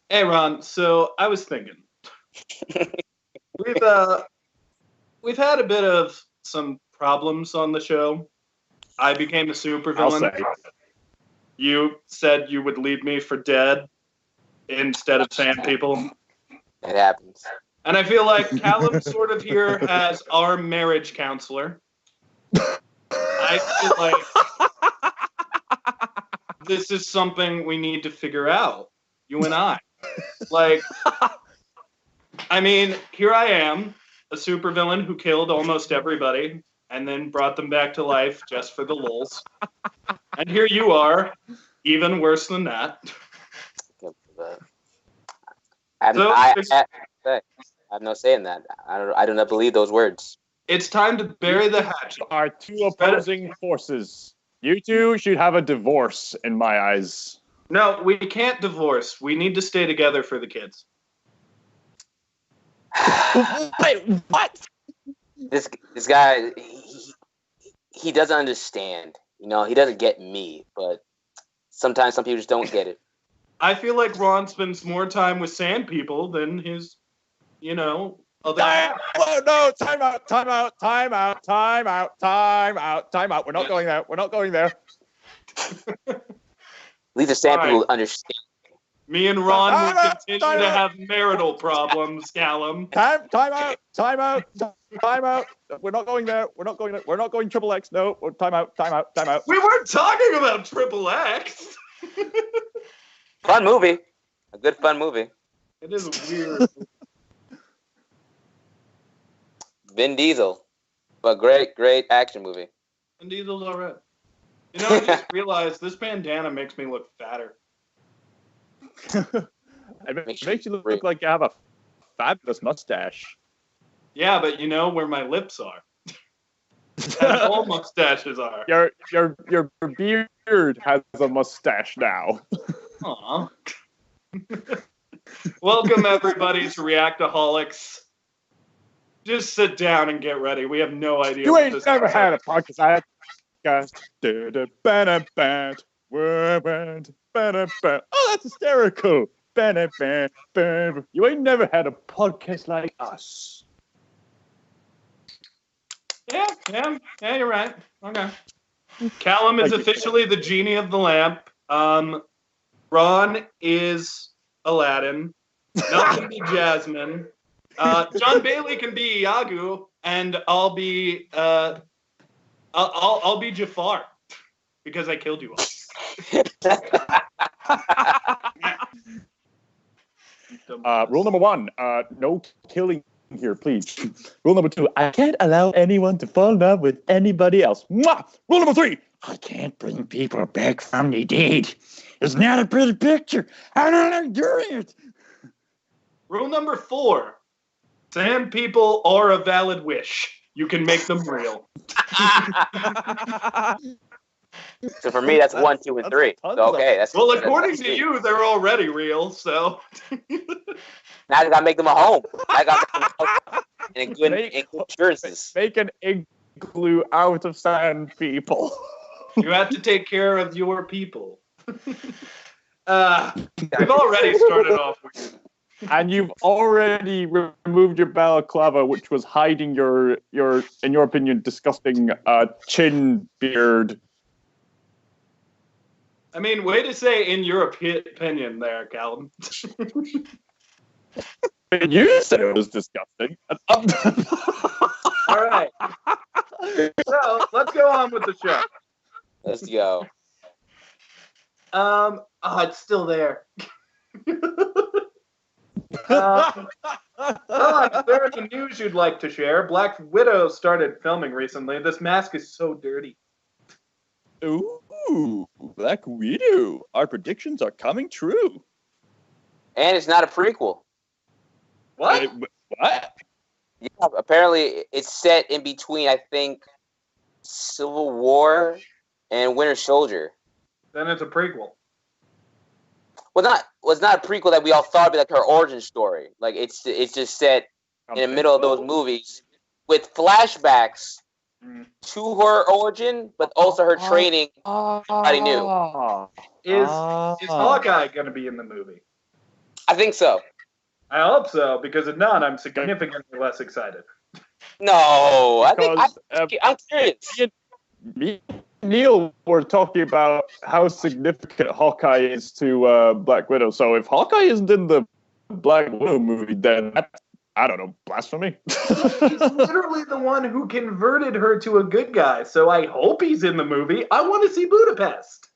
Hey, Ron. So I was thinking, we've had a bit of some problems on the show. I became a I'll supervillain. say. You said you would leave me for dead instead of sand people. It happens. And I feel like Callum sort of here has our marriage counselor. I feel like this is something we need to figure out, you and I. Like, I mean, here I am, a supervillain who killed almost everybody and then brought them back to life just for the lulz. And here you are, even worse than that. I have no say in that. I do not believe those words. It's time to bury the hatchet. Are two opposing forces. You two should have a divorce, in my eyes. No, we can't divorce. We need to stay together for the kids. Wait, what? This guy, he doesn't understand. You know, he doesn't get me. But sometimes some people just don't get it. I feel like Ron spends more time with sand people than his, other. Oh, no, time out. We're not going there. We're not going there. At least the sand people Right. understand. Me and Ron will continue to have marital problems, Callum. Time out. We're not going there. We're not going triple X. No, time out. We weren't talking about Triple X. Fun movie. A good fun movie. It is weird. Vin Diesel. But great action movie. Vin Diesel's alright. You know, I just realized this bandana makes me look fatter. It makes you look like you have a fabulous mustache. Yeah, but you know where my lips are. As all mustaches are. Your beard has a mustache now. Aw. Welcome, everybody, to Reactaholics. Just sit down and get ready. We have no idea. You what ain't this never had a episode podcast. Oh, that's hysterical. You ain't never had a podcast like us. is. Yeah, you're right. Okay. Callum is officially the genie of the lamp. Ron is Aladdin. Mel can be Jasmine. John Bailey can be Iago, and I'll be I'll be Jafar because I killed you all. Rule number 1, no killing here, please. Rule number 2, I can't allow anyone to fall in love with anybody else. Mwah! Rule number 3, I can't bring people back from the dead. It's not a pretty picture. I don't like doing it. Rule number 4, sand people are a valid wish. You can make them real. So for me, that's 1, 2, and 3. So, okay, that's well. According to you, they're already real. So now I gotta make them a home. I gotta make them a home in good insurances. Make an igloo out of sand people. you have to take care of your people. We've already started off with. And you've already removed your balaclava, which was hiding your in your opinion, disgusting chin beard. I mean, way to say in your opinion there, Callum. You said it was disgusting. All right. So let's go on with the show. Let's go. It's still there. There's the news you'd like to share. Black Widow started filming recently. This mask is so dirty. Ooh, Black Widow. Our predictions are coming true. And it's not a prequel. What? What? Yeah, apparently it's set in between, I think, Civil War and Winter Soldier. Then it's a prequel. Well, it's not a prequel that we all thought would be like her origin story. Like it's just set in the middle of those movies with flashbacks to her origin, but also her training. Everybody knew. Is Hawkeye going to be in the movie? I think so. I hope so, because if not, I'm significantly less excited. No, Because, I'm curious. Me and Neil were talking about how significant Hawkeye is to Black Widow. So if Hawkeye isn't in the Black Widow movie, then that's, I don't know, blasphemy. He's literally the one who converted her to a good guy, so I hope he's in the movie. I want to see Budapest.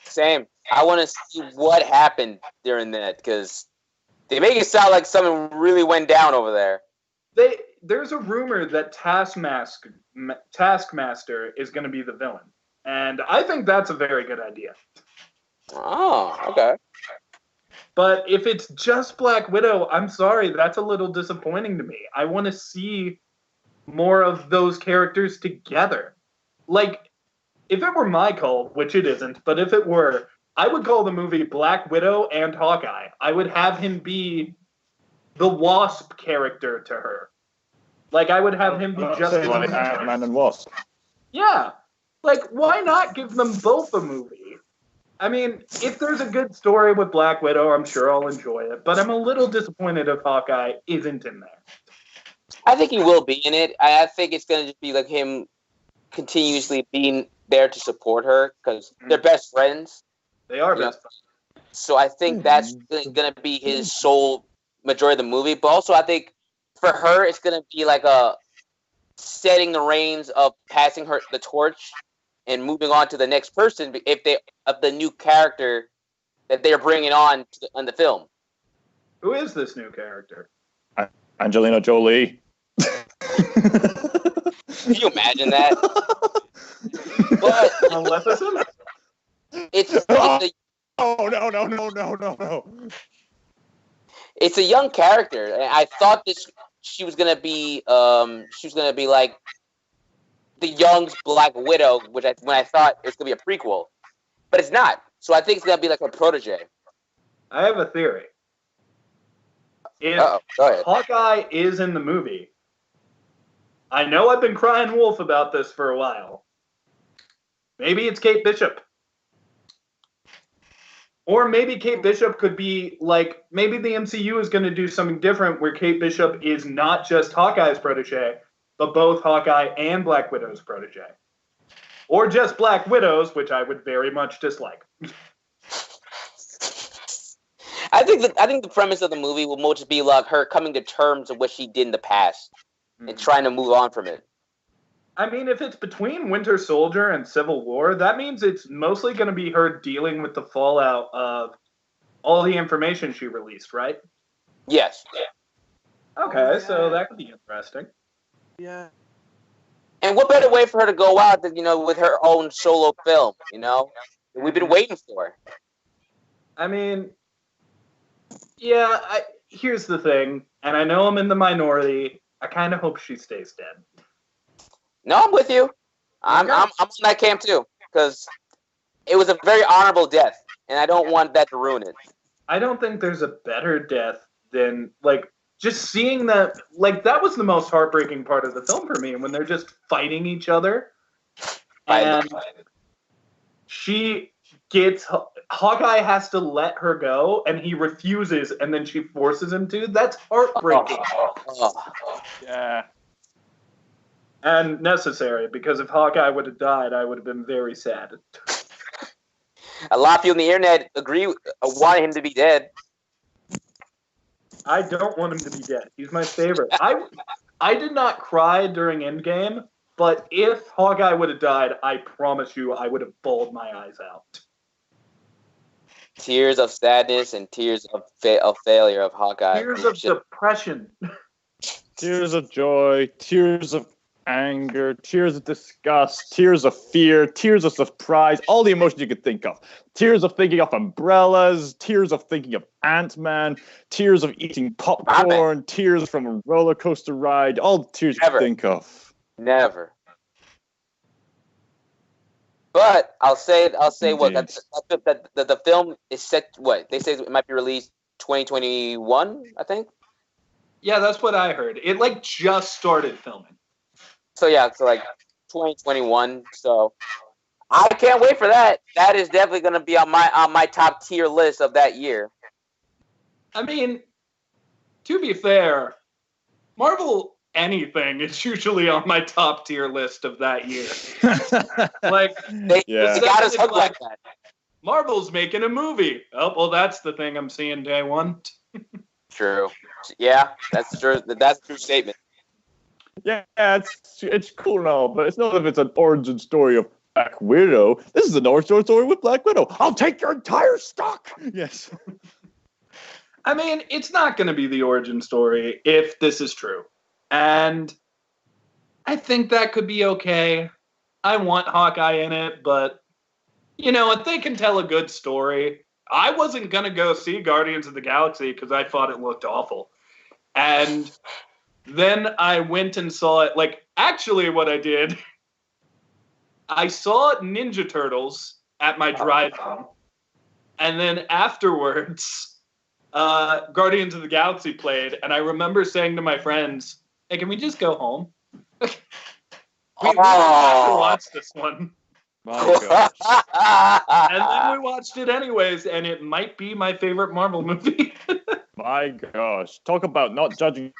Same. I want to see what happened during that, because they make it sound like something really went down over there. There's a rumor that Taskmaster is going to be the villain, and I think that's a very good idea. Oh, okay. But if it's just Black Widow, I'm sorry, that's a little disappointing to me. I want to see more of those characters together. Like, if it were my call, which it isn't, but if it were, I would call the movie Black Widow and Hawkeye. I would have him be the Wasp character to her. Like, I would have him be just like Ant-Man and Wasp. Yeah. Like, why not give them both a movie? I mean, if there's a good story with Black Widow, I'm sure I'll enjoy it. But I'm a little disappointed if Hawkeye isn't in there. I think he will be in it. I think it's going to just be like him continuously being there to support her, because they're best friends. They are best friends. So I think that's going to be his sole majority of the movie. But also I think for her, it's going to be like a setting the reins of passing her the torch and moving on to the next person if they of the new character that they're bringing on the film. Who is this new character? Angelina Jolie. Can you imagine that? But it's no. It's a young character, and I thought she was gonna be like the young Black Widow, when I thought it was gonna be a prequel, but it's not. So I think it's gonna be like a protege. I have a theory. If Go ahead. Hawkeye is in the movie, I know I've been crying wolf about this for a while. Maybe it's Kate Bishop. Or maybe Kate Bishop could be like, maybe the MCU is going to do something different where Kate Bishop is not just Hawkeye's protege, but both Hawkeye and Black Widow's protege. Or just Black Widow's, which I would very much dislike. I think the premise of the movie will mostly be like her coming to terms with what she did in the past and trying to move on from it. I mean, if it's between Winter Soldier and Civil War, that means it's mostly going to be her dealing with the fallout of all the information she released, right? Yes. Okay, so that could be interesting. Yeah. And what better way for her to go out than, with her own solo film, We've been waiting for. I mean, yeah, here's the thing, and I know I'm in the minority. I kind of hope she stays dead. No, I'm with you. I'm on that camp too, because it was a very honorable death, and I don't want that to ruin it. I don't think there's a better death than, like, just seeing that, like, that was the most heartbreaking part of the film for me, when they're just fighting each other. And Hawkeye has to let her go, and he refuses, and then she forces him to. That's heartbreaking. Yeah. And necessary, because if Hawkeye would have died, I would have been very sad. A lot of people on the internet want him to be dead. I don't want him to be dead. He's my favorite. I did not cry during Endgame, but if Hawkeye would have died, I promise you I would have bawled my eyes out. Tears of sadness and tears of failure of Hawkeye. Tears of depression. Tears of joy, tears of anger, tears of disgust, tears of fear, tears of surprise, all the emotions you could think of. Tears of thinking of umbrellas, tears of thinking of Ant-Man, tears of eating popcorn, tears from a roller coaster ride, all the tears you could think of. Never. But I'll say what the film is set. What they say it might be released 2021, I think. Yeah, that's what I heard. It just started filming. So yeah, so 2021. So I can't wait for that. That is definitely going to be on my top tier list of that year. I mean, to be fair, Marvel anything is usually on my top tier list of that year. Like, they got us hooked like that. Marvel's making a movie. Oh, well, that's the thing I'm seeing day one. True. Yeah, that's true. That's a true statement. Yeah, it's cool now, but it's not if it's an origin story of Black Widow. This is an origin story with Black Widow. I'll take your entire stock. Yes. I mean, it's not going to be the origin story if this is true. And I think that could be okay. I want Hawkeye in it, but, you know, if they can tell a good story, I wasn't going to go see Guardians of the Galaxy because I thought it looked awful. And then I went and saw it. Like, actually what I did, I saw Ninja Turtles at my drive-in. And then afterwards, Guardians of the Galaxy played. And I remember saying to my friends, hey, can we just go home? we have to watch this one. My gosh. And then we watched it anyways, and it might be my favorite Marvel movie. My gosh. Talk about not judging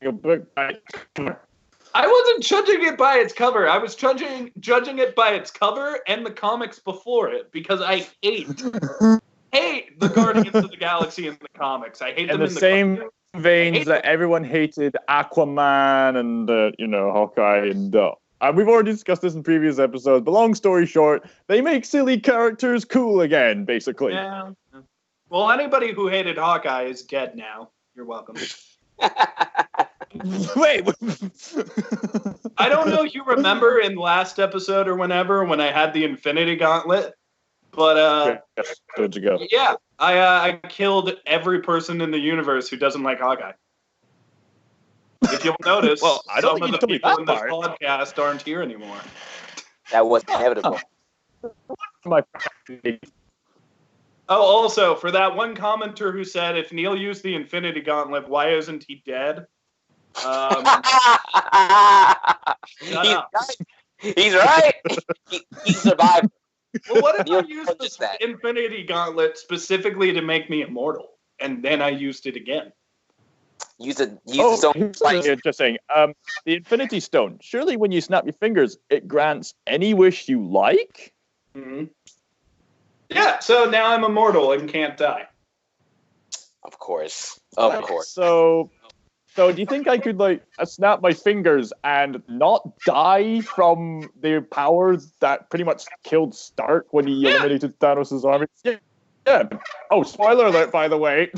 a book by its cover. I wasn't judging it by its cover. I was judging it by its cover and the comics before it, because I hate the Guardians of the Galaxy in the comics. I hate them in the same comics. Veins that everyone hated Aquaman and Hawkeye and we've already discussed this in previous episodes, but long story short, they make silly characters cool again, basically. Yeah. Well, anybody who hated Hawkeye is dead now. You're welcome. Wait. I don't know if you remember in last episode or whenever when I had the Infinity Gauntlet, but Where'd you go? Yeah, I killed every person in the universe who doesn't like Hawkeye. If you'll notice, well, I don't some of the people in this podcast aren't here anymore. That was inevitable. Oh, also, for that one commenter who said, if Neil used the Infinity Gauntlet, why isn't he dead? He's right. He survived. Well, what if I used the Infinity Gauntlet specifically to make me immortal, and then I used it again? Use the stone twice. Interesting. The Infinity Stone. Surely when you snap your fingers, it grants any wish you like? Mm-hmm. Yeah, so now I'm immortal and can't die. Of course. Of course. So do you think I could, snap my fingers and not die from the powers that pretty much killed Stark when he eliminated Thanos' army? Yeah. Oh, spoiler alert, by the way.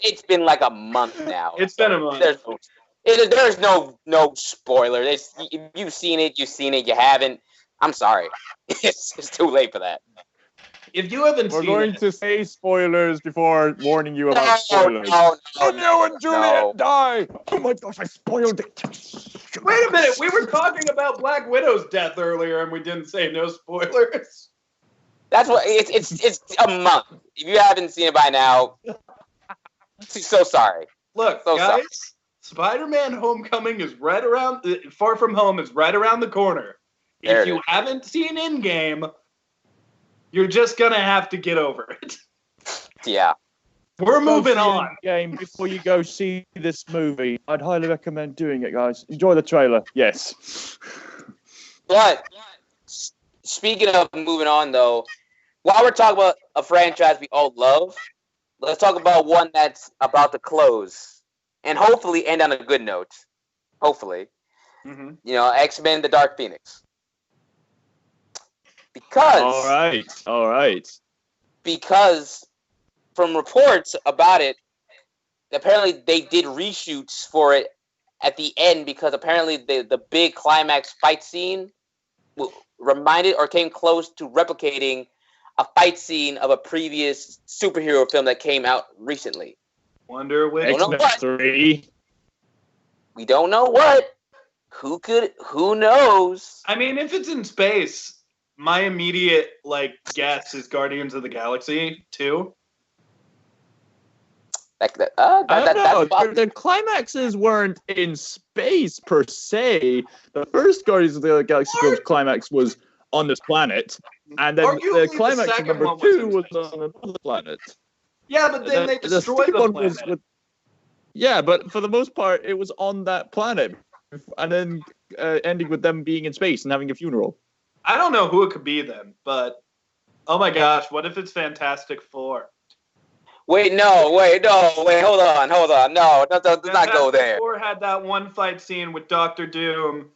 It's been like a month now. It's been a month. There's no spoiler. If you've seen it, you've seen it. You haven't, I'm sorry. It's too late for that. If you haven't seen it... We're going to say spoilers before warning you about spoilers. No, Romeo and Juliet die! Oh my gosh, I spoiled it. Wait a minute, we were talking about Black Widow's death earlier and we didn't say no spoilers. That's what it's a month. If you haven't seen it by now, so sorry. Look, guys, sorry. Spider-Man Homecoming is right around. Far From Home is right around the corner. If you haven't seen Endgame, you're just gonna have to get over it. Yeah, we're moving on. Game before you go see this movie, I'd highly recommend doing it, guys. Enjoy the trailer. Yes. But speaking of moving on, though, while we're talking about a franchise we all love, let's talk about one that's about to close and hopefully end on a good note. Hopefully. Mm-hmm. X-Men: The Dark Phoenix. Because... All right. Because from reports about it, apparently they did reshoots for it at the end because apparently the big climax fight scene reminded or came close to replicating a fight scene of a previous superhero film that came out recently. Wonder which X-Men 3. We don't know what. Who knows? I mean, if it's in space, my immediate guess is Guardians of the Galaxy 2. I don't know. The climaxes weren't in space per se. The first Guardians of the Galaxy film's climax was on this planet, and then Arguably, the climax of second number one 2 was was on another planet. Yeah, but then they destroyed second the one planet. was yeah, but for the most part, it was on that planet, and then ending with them being in space and having a funeral. I don't know who it could be then, but oh my gosh, what if it's Fantastic Four? Wait, hold on. No, let's not go there. Four had that one fight scene with Doctor Doom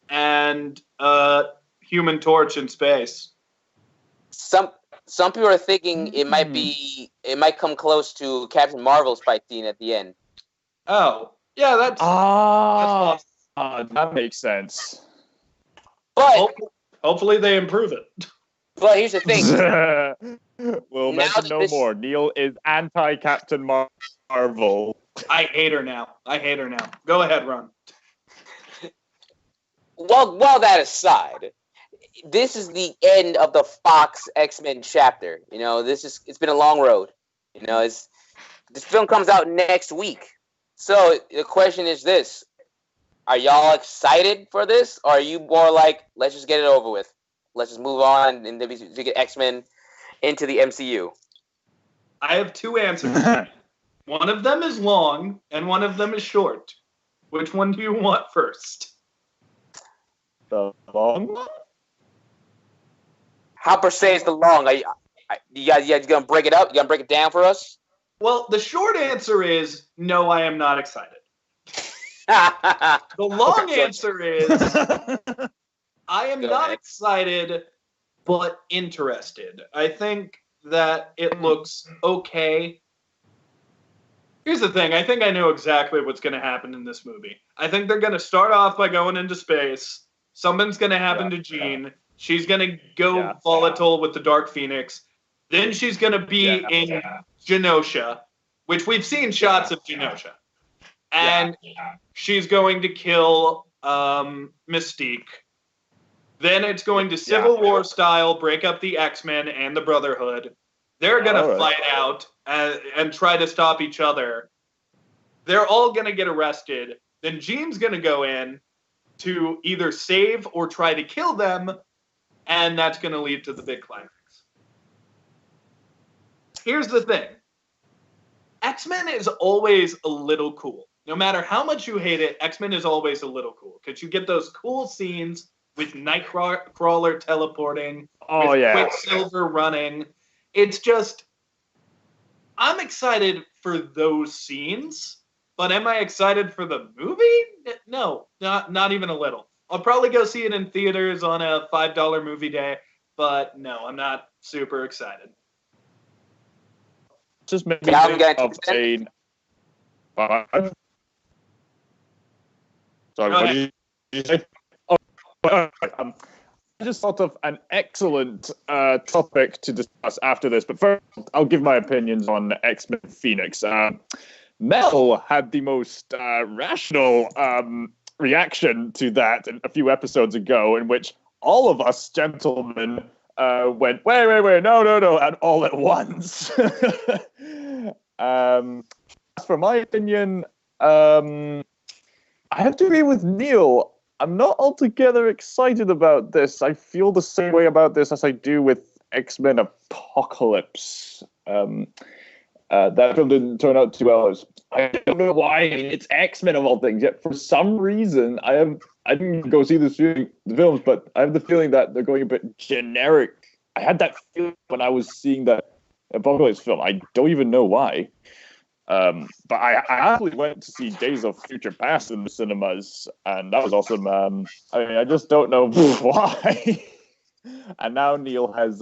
and Human Torch in space. Some people are thinking it might come close to Captain Marvel's fight scene at the end. Oh, yeah, that's awesome. That makes sense. But hopefully they improve it. But here's the thing. We'll mention no more. Neil is anti-Captain Marvel. I hate her now. Go ahead, Ron. Well, that aside, this is the end of the Fox X-Men chapter. You know, it's been a long road. You know, this film comes out next week. So the question is this: are y'all excited for this, or are you more like, let's just get it over with? Let's just move on and then we get X-Men into the MCU. I have two answers. One of them is long, and one of them is short. Which one do you want first? The long one? How per se is the long? You guys gonna break it up? You gonna break it down for us? Well, the short answer is no, I am not excited. The long answer is I am not excited, but interested. I think that it looks okay. Here's the thing. I think I know exactly what's going to happen in this movie. I think they're going to start off by going into space. Something's going to happen to Jean. She's going to go volatile with the Dark Phoenix. Then she's going to be in Genosha, which we've seen shots of Genosha. And she's going to kill Mystique. Then it's going to Civil War style, break up the X-Men and the Brotherhood. They're going to fight out and try to stop each other. They're all going to get arrested. Then Jean's going to go in to either save or try to kill them, and that's going to lead to the big climax. Here's the thing. X-Men is always a little cool. No matter how much you hate it, X-Men is always a little cool, because you get those cool scenes with Nightcrawler teleporting, with Quicksilver running. It's just, I'm excited for those scenes, but am I excited for the movie? No, not even a little. I'll probably go see it in theaters on a $5 movie day, but no, I'm not super excited. Just maybe think of a... Sorry, what did you say? I just thought of an excellent topic to discuss after this, but first I'll give my opinions on X-Men Phoenix. Mel had the most rational reaction to that a few episodes ago, in which all of us gentlemen went, wait, no, and all at once. As for my opinion, I have to agree with Neil. I'm not altogether excited about this. I feel the same way about this as I do with X-Men Apocalypse. That film didn't turn out too well. I don't know why. I mean, it's X-Men of all things. Yet for some reason, I didn't go see the films, but I have the feeling that they're going a bit generic. I had that feeling when I was seeing that Apocalypse film. I don't even know why. But I actually went to see Days of Future Past in the cinemas, and that was awesome. I mean, I just don't know why. And now Neil has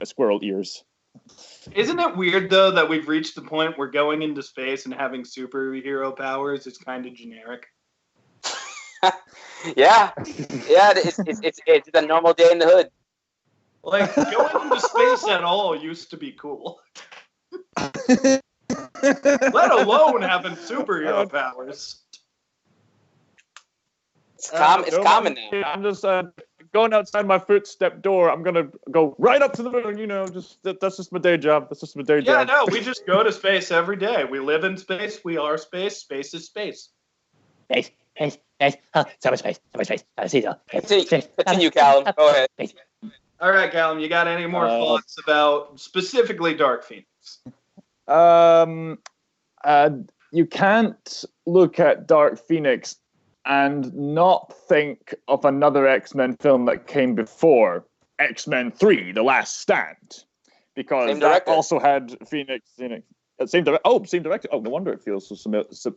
squirrel ears. Isn't it weird, though, that we've reached the point where going into space and having superhero powers is kind of generic? Yeah, it's a normal day in the hood. Like, going into space at all used to be cool. Let alone having superhero powers. It's common now. I'm just going outside my footstep door. I'm gonna go right up to the moon. You know, that's just my day job. Yeah, no, we just go to space every day. We live in space. We are space. Space is space. Space. Continue, Callum. Go ahead. All right, Callum, you got any more thoughts about specifically Dark Phoenix? You can't look at Dark Phoenix and not think of another X-Men film that came before, X-Men 3, The Last Stand. Because that also had Phoenix in it. Same director. Oh, no wonder it feels so similar. It's the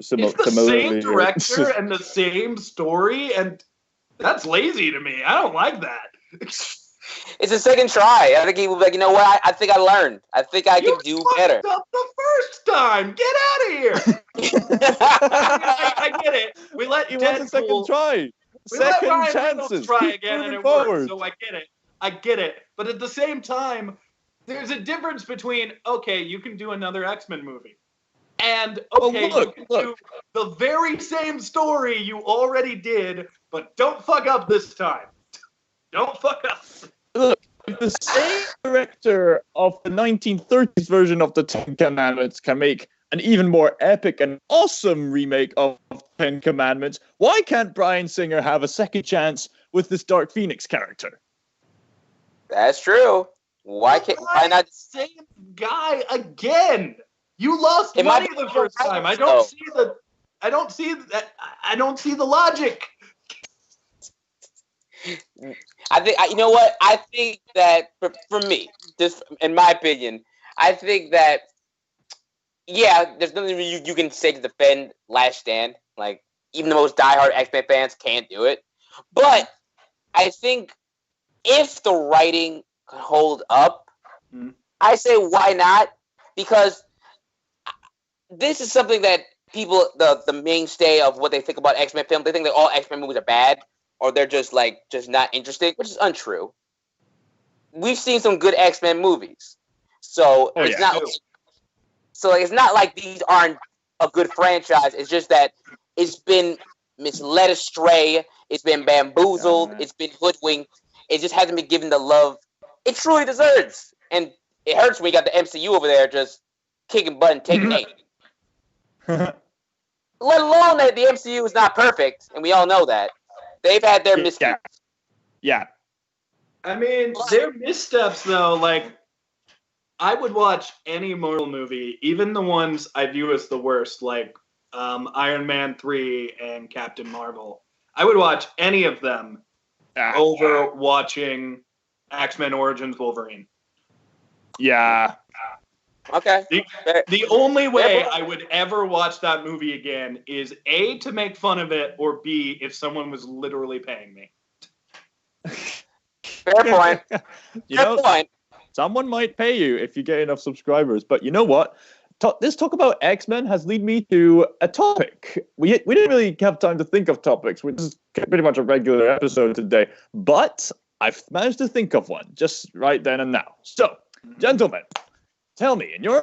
same director and the same story, and that's lazy to me. I don't like that. It's a second try. I think he was like, you know what? I think I learned. I think I can do better. You fucked up the first time. Get out of here. I get it. We let you want a second try. Second chances. Try again, and it worked. So I get it. But at the same time, there's a difference between, okay, you can do another X-Men movie, and okay, you can do the very same story you already did, but don't fuck up this time. Don't fuck up. Look, the same director of the 1930s version of the Ten Commandments can make an even more epic and awesome remake of Ten Commandments. Why can't Bryan Singer have a second chance with this Dark Phoenix character? That's true. Why not? Same guy again. You lost money the first time. I don't see the logic. I think you know what? I think that for me, just in my opinion, I think that there's nothing you can say to defend Last Stand. Like even the most diehard X-Men fans can't do it. But I think if the writing could hold up, I say why not? Because this is something that people, the mainstay of what they think about X-Men films, they think that all X-Men movies are bad. Or they're just not interested, which is untrue. We've seen some good X-Men movies, so it's not like these aren't a good franchise. It's just that it's been misled astray, it's been bamboozled, it's been hoodwinked. It just hasn't been given the love it truly deserves, and it hurts when you got the MCU over there just kicking butt and taking aim. Let alone that the MCU is not perfect, and we all know that. They've had their missteps. Yeah. I mean, their missteps, though, like, I would watch any Marvel movie, even the ones I view as the worst, like Iron Man 3 and Captain Marvel. I would watch any of them over watching X-Men Origins Wolverine. Yeah. Okay. The only way I would ever watch that movie again is A, to make fun of it, or B, if someone was literally paying me. Fair point. Fair point. Someone might pay you if you get enough subscribers, but you know what? This talk about X-Men has led me to a topic. We didn't really have time to think of topics, which is pretty much a regular episode today, but I've managed to think of one just right then and now. So, gentlemen, tell me, in your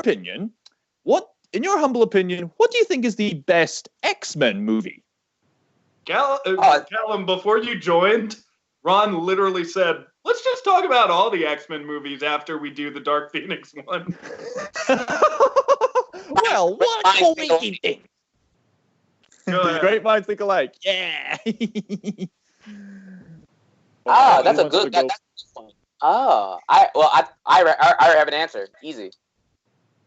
humble opinion, what do you think is the best X-Men movie? Callum, before you joined, Ron literally said, let's just talk about all the X-Men movies after we do the Dark Phoenix one. Well, what coincidence? Great minds think alike. Yeah. That's a good one. I have an answer. Easy.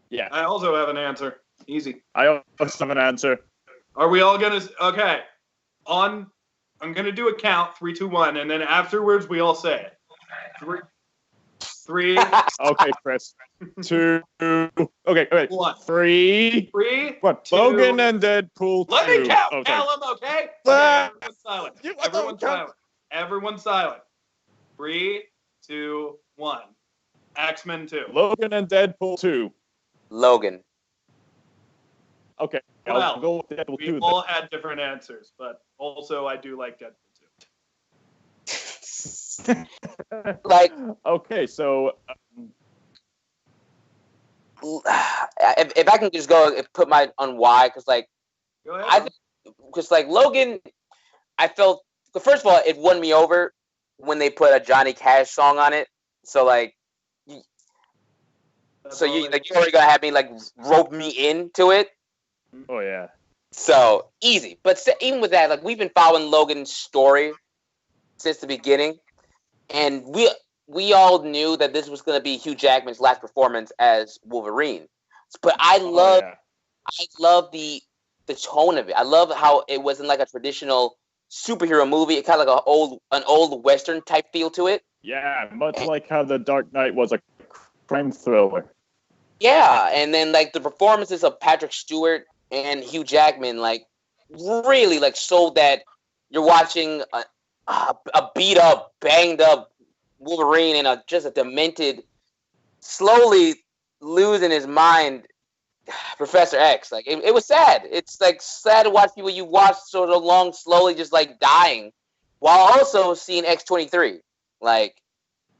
Yeah. I also have an answer. Easy. I also have an answer. Are we all gonna? Okay. I'm gonna do a count 3, 2, 1, and then afterwards we all say it. 3. Okay, Chris. 2. Okay, wait. 1. 3. 3. What? 2. Logan and Deadpool 2. Let me count, okay. Callum. Okay. Everyone's silent. Everyone's silent. 3, 2, 1. X-Men 2. Logan and Deadpool 2. Logan. Okay. Well, I'll go with Deadpool 2. We all had different answers, but also I do like Deadpool 2. Okay, so if I can just go and put my on why, because go ahead. Logan, I felt first of all it won me over when they put a Johnny Cash song on it. So you already gonna have me rope me into it. Oh yeah. So easy. But even with that, like we've been following Logan's story since the beginning, and we all knew that this was going to be Hugh Jackman's last performance as Wolverine. But I love the tone of it. I love how it wasn't like a traditional superhero movie. It kind of like an old Western type feel to it. Yeah, much like how The Dark Knight was a crime thriller. Yeah, and then like the performances of Patrick Stewart and Hugh Jackman, like really like sold that you're watching a beat up, banged up Wolverine and just a demented, slowly losing his mind Professor X. Like it was sad. It's like sad to watch people you watched so long slowly just like dying, while also seeing X-23. Like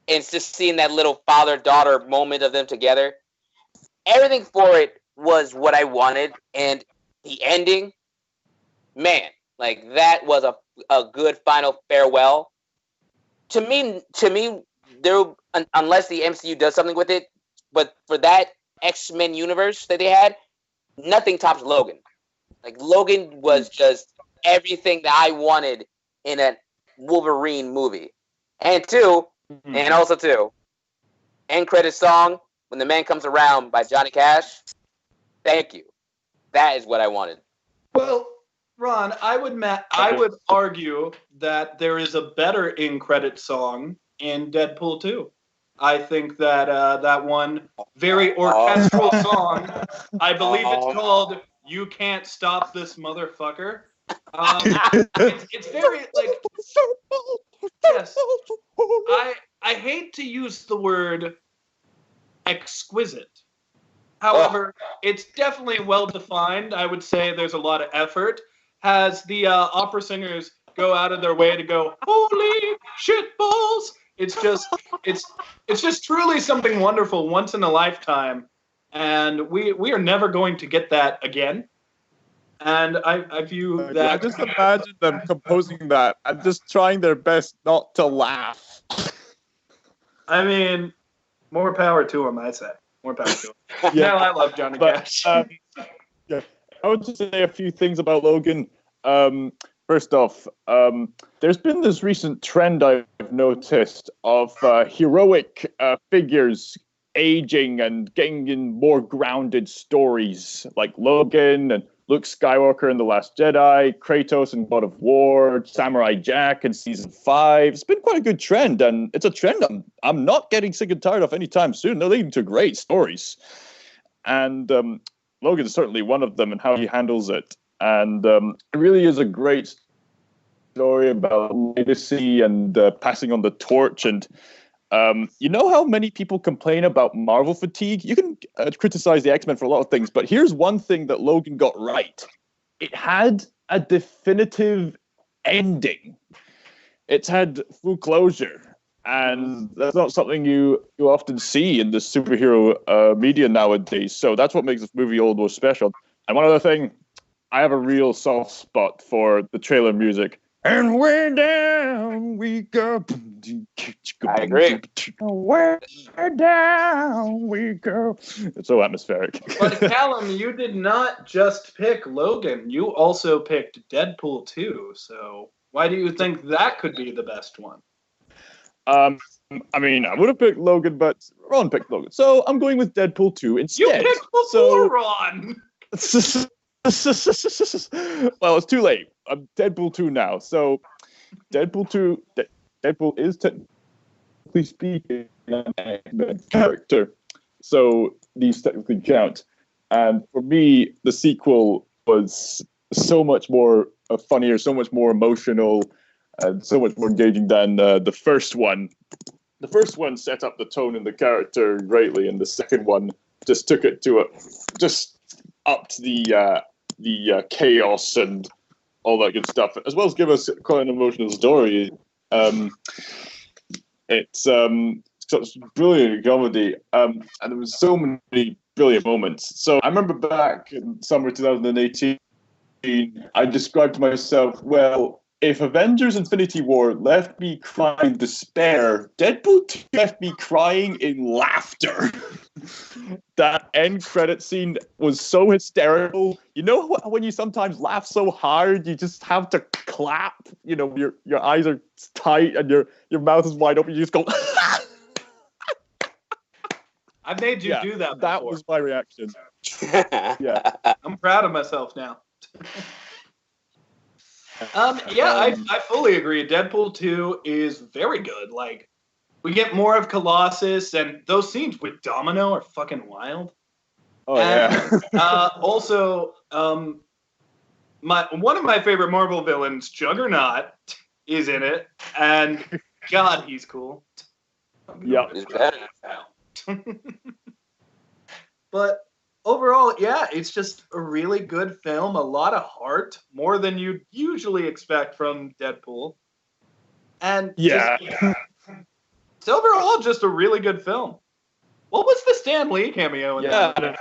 it's just seeing that little father-daughter moment of them together. Everything for it was what I wanted, and the ending, man, like that was a good final farewell. To me, there unless the MCU does something with it, but for that X-Men universe that they had, nothing tops Logan. Like Logan was just everything that I wanted in a Wolverine movie. And also end credit song When the Man Comes Around by Johnny Cash. Thank you. That is what I wanted. Well, Ron, I would argue that there is a better in-credit song in Deadpool 2. I think that that one very orchestral song, I believe it's called "You Can't Stop This Motherfucker." It's very like yes. I hate to use the word exquisite. However, it's definitely well defined. I would say there's a lot of effort. Has the opera singers go out of their way to go, holy shit balls? It's just truly something wonderful, once in a lifetime, and we are never going to get that again. And I view that. I just imagine them composing that and just trying their best not to laugh. I mean, more power to them, I say. More power to them. Yeah, no, I love Johnny Cash. Yeah, I would just say a few things about Logan. First off, there's been this recent trend I've noticed of heroic figures aging and getting in more grounded stories, like Logan and Luke Skywalker in The Last Jedi, Kratos in God of War, Samurai Jack in Season 5. It's been quite a good trend, and it's a trend I'm not getting sick and tired of anytime soon. They're leading to great stories. And Logan's certainly one of them, and how he handles it. And it really is a great story about legacy and passing on the torch. And you know how many people complain about Marvel fatigue? You can criticize the X-Men for a lot of things, but here's one thing that Logan got right. It had a definitive ending. It's had full closure. And that's not something you often see in the superhero media nowadays. So that's what makes this movie all the more special. And one other thing, I have a real soft spot for the trailer music. And way down we go. I agree. Way down we go. It's so atmospheric. But Callum, you did not just pick Logan. You also picked Deadpool 2. So why do you think that could be the best one? I mean, I would have picked Logan, but Ron picked Logan. So I'm going with Deadpool 2 instead. You picked before, Ron! Well, it's too late. I'm Deadpool 2 now. So Deadpool 2, Deadpool is technically speaking an X-Men character. So these technically count. And for me, the sequel was so much more funnier, so much more emotional, and so much more engaging than the first one. The first one set up the tone and the character greatly, and the second one just took it to just upped the chaos and all that good stuff, as well as give us quite an emotional story. It's such brilliant comedy, and there was so many brilliant moments. So I remember back in summer 2018, I described to myself, well, if Avengers Infinity War left me crying despair, Deadpool 2 left me crying in laughter. That end credit scene was so hysterical. You know when you sometimes laugh so hard, you just have to clap. You know, your eyes are tight and your mouth is wide open. You just go. I've made you do that before. That was my reaction. Yeah. I'm proud of myself now. I fully agree. Deadpool 2 is very good. Like, we get more of Colossus, and those scenes with Domino are fucking wild. Oh, and, yeah. Also, one of my favorite Marvel villains, Juggernaut, is in it, and God, he's cool. Yeah. But overall, yeah, it's just a really good film. A lot of heart, more than you'd usually expect from Deadpool. And it's overall just a really good film. What was the Stan Lee cameo in that?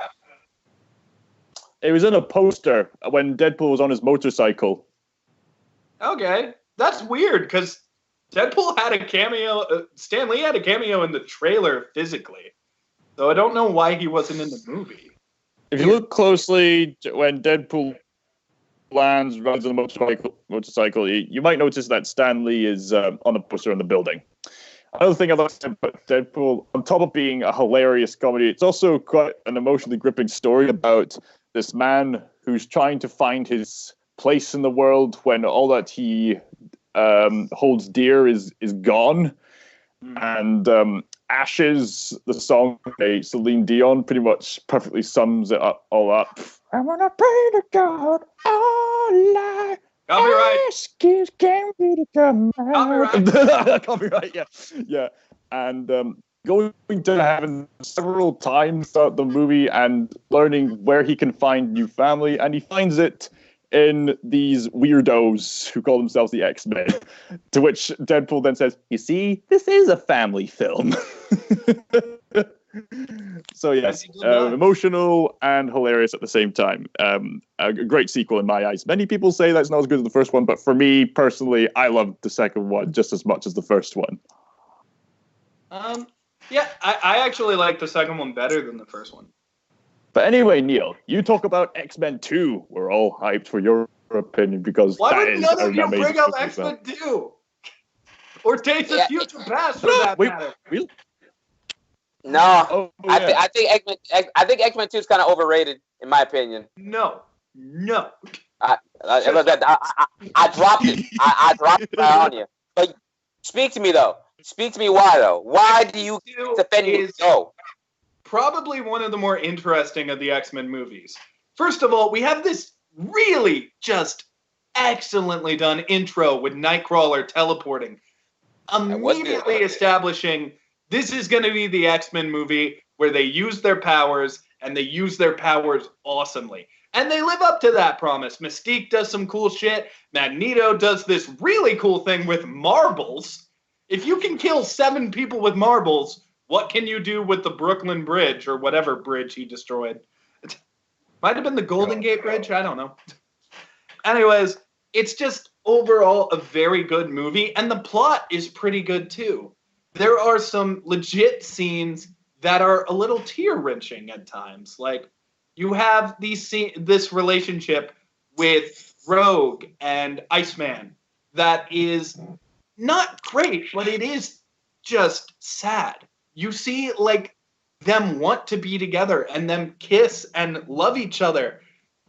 It was in a poster when Deadpool was on his motorcycle. Okay. That's weird, because Deadpool had a cameo, Stan Lee had a cameo in the trailer physically. So I don't know why he wasn't in the movie. If you look closely, when Deadpool rides on the motorcycle, you might notice that Stan Lee is on the poster in the building. Another thing I like about Deadpool, on top of being a hilarious comedy, it's also quite an emotionally gripping story about this man who's trying to find his place in the world when all that he holds dear is gone. And Ashes, the song by Celine Dion, pretty much perfectly sums it all up. I wanna pray to God all I ask is can we to come out. Copyright, yeah. And going to heaven several times throughout the movie and learning where he can find new family, and he finds it in these weirdos who call themselves the X-Men, to which Deadpool then says, "You see, this is a family film." So yes, emotional and hilarious at the same time. A great sequel in my eyes. Many people say that's not as good as the first one, but for me personally, I loved the second one just as much as the first one. Yeah, I actually like the second one better than the first one. But anyway, Neil, you talk about X-Men 2. We're all hyped for your opinion because why that would is none of you bring up X-Men X-Men 2? Or Days of Future Past for that matter? No, I think X-Men 2 is kind of overrated in my opinion. No. I dropped it. I dropped it on you. But speak to me though. Speak to me why though? Why do you defend me so? Probably one of the more interesting of the X-Men movies. First of all, we have this really just excellently done intro with Nightcrawler teleporting, immediately establishing this is going to be the X-Men movie where they use their powers, and they use their powers awesomely. And they live up to that promise. Mystique does some cool shit. Magneto does this really cool thing with marbles. If you can kill 7 people with marbles, what can you do with the Brooklyn Bridge or whatever bridge he destroyed? It might have been the Golden Gate Bridge. I don't know. Anyways, it's just overall a very good movie, and the plot is pretty good too. There are some legit scenes that are a little tear-wrenching at times. Like, you have this relationship with Rogue and Iceman that is not great, but it is just sad. You see, like, them want to be together and them kiss and love each other.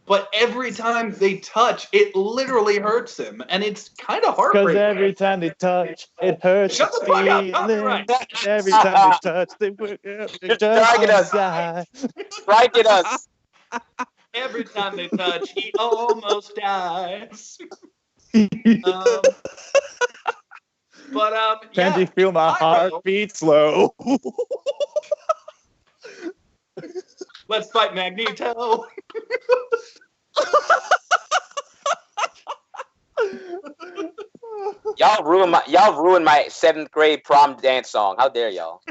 But every time they touch, it literally hurts him. And it's kind of heartbreaking. Because every time they touch, it hurts. Shut the fuck up, copyright. Every time they touch, they just die. Strike at us. Every time they touch, he almost dies. Can't you feel my heartbeat slow? Let's fight Magneto. Y'all ruined my 7th grade prom dance song. How dare y'all?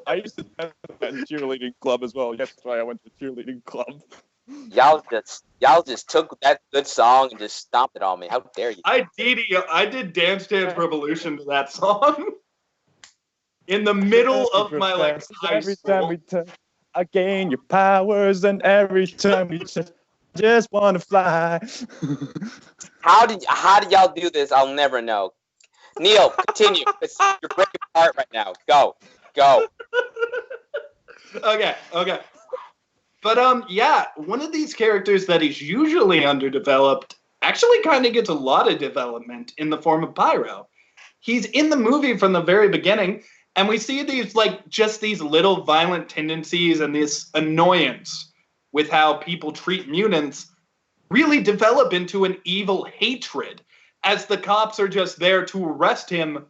I used to dance at a cheerleading club as well. That's why I went to the cheerleading club. Y'all just took that good song and just stomped it on me. How dare you? I did Dance Dance Revolution to that song. In the middle of my high every school. time we touch, I gain your powers, and every time we touch, I just want to fly. How did y'all do this? I'll never know. Neil, continue. You're breaking my heart right now. Go. Okay. But yeah, one of these characters that is usually underdeveloped actually kind of gets a lot of development in the form of Pyro. He's in the movie from the very beginning, and we see these just these little violent tendencies and this annoyance with how people treat mutants really develop into an evil hatred, as the cops are just there to arrest him